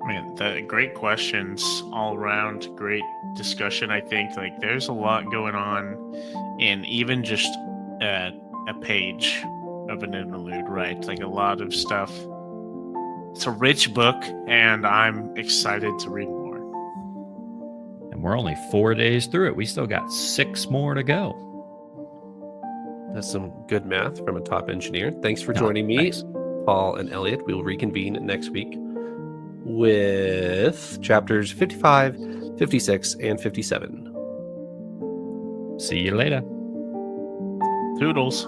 [SPEAKER 2] Man, great questions all around. Great discussion. I think like there's a lot going on in even just a page of an interlude, right? Like a lot of stuff. It's a rich book, and I'm excited to read more.
[SPEAKER 3] And we're only 4 days through it. We still got 6 more to go.
[SPEAKER 1] That's some good math from a top engineer. Thanks for
[SPEAKER 3] No,
[SPEAKER 1] joining me,
[SPEAKER 3] thanks.
[SPEAKER 1] Paul and Eliot. We will reconvene next week with chapters 55, 56, and 57.
[SPEAKER 3] See you later.
[SPEAKER 2] Toodles.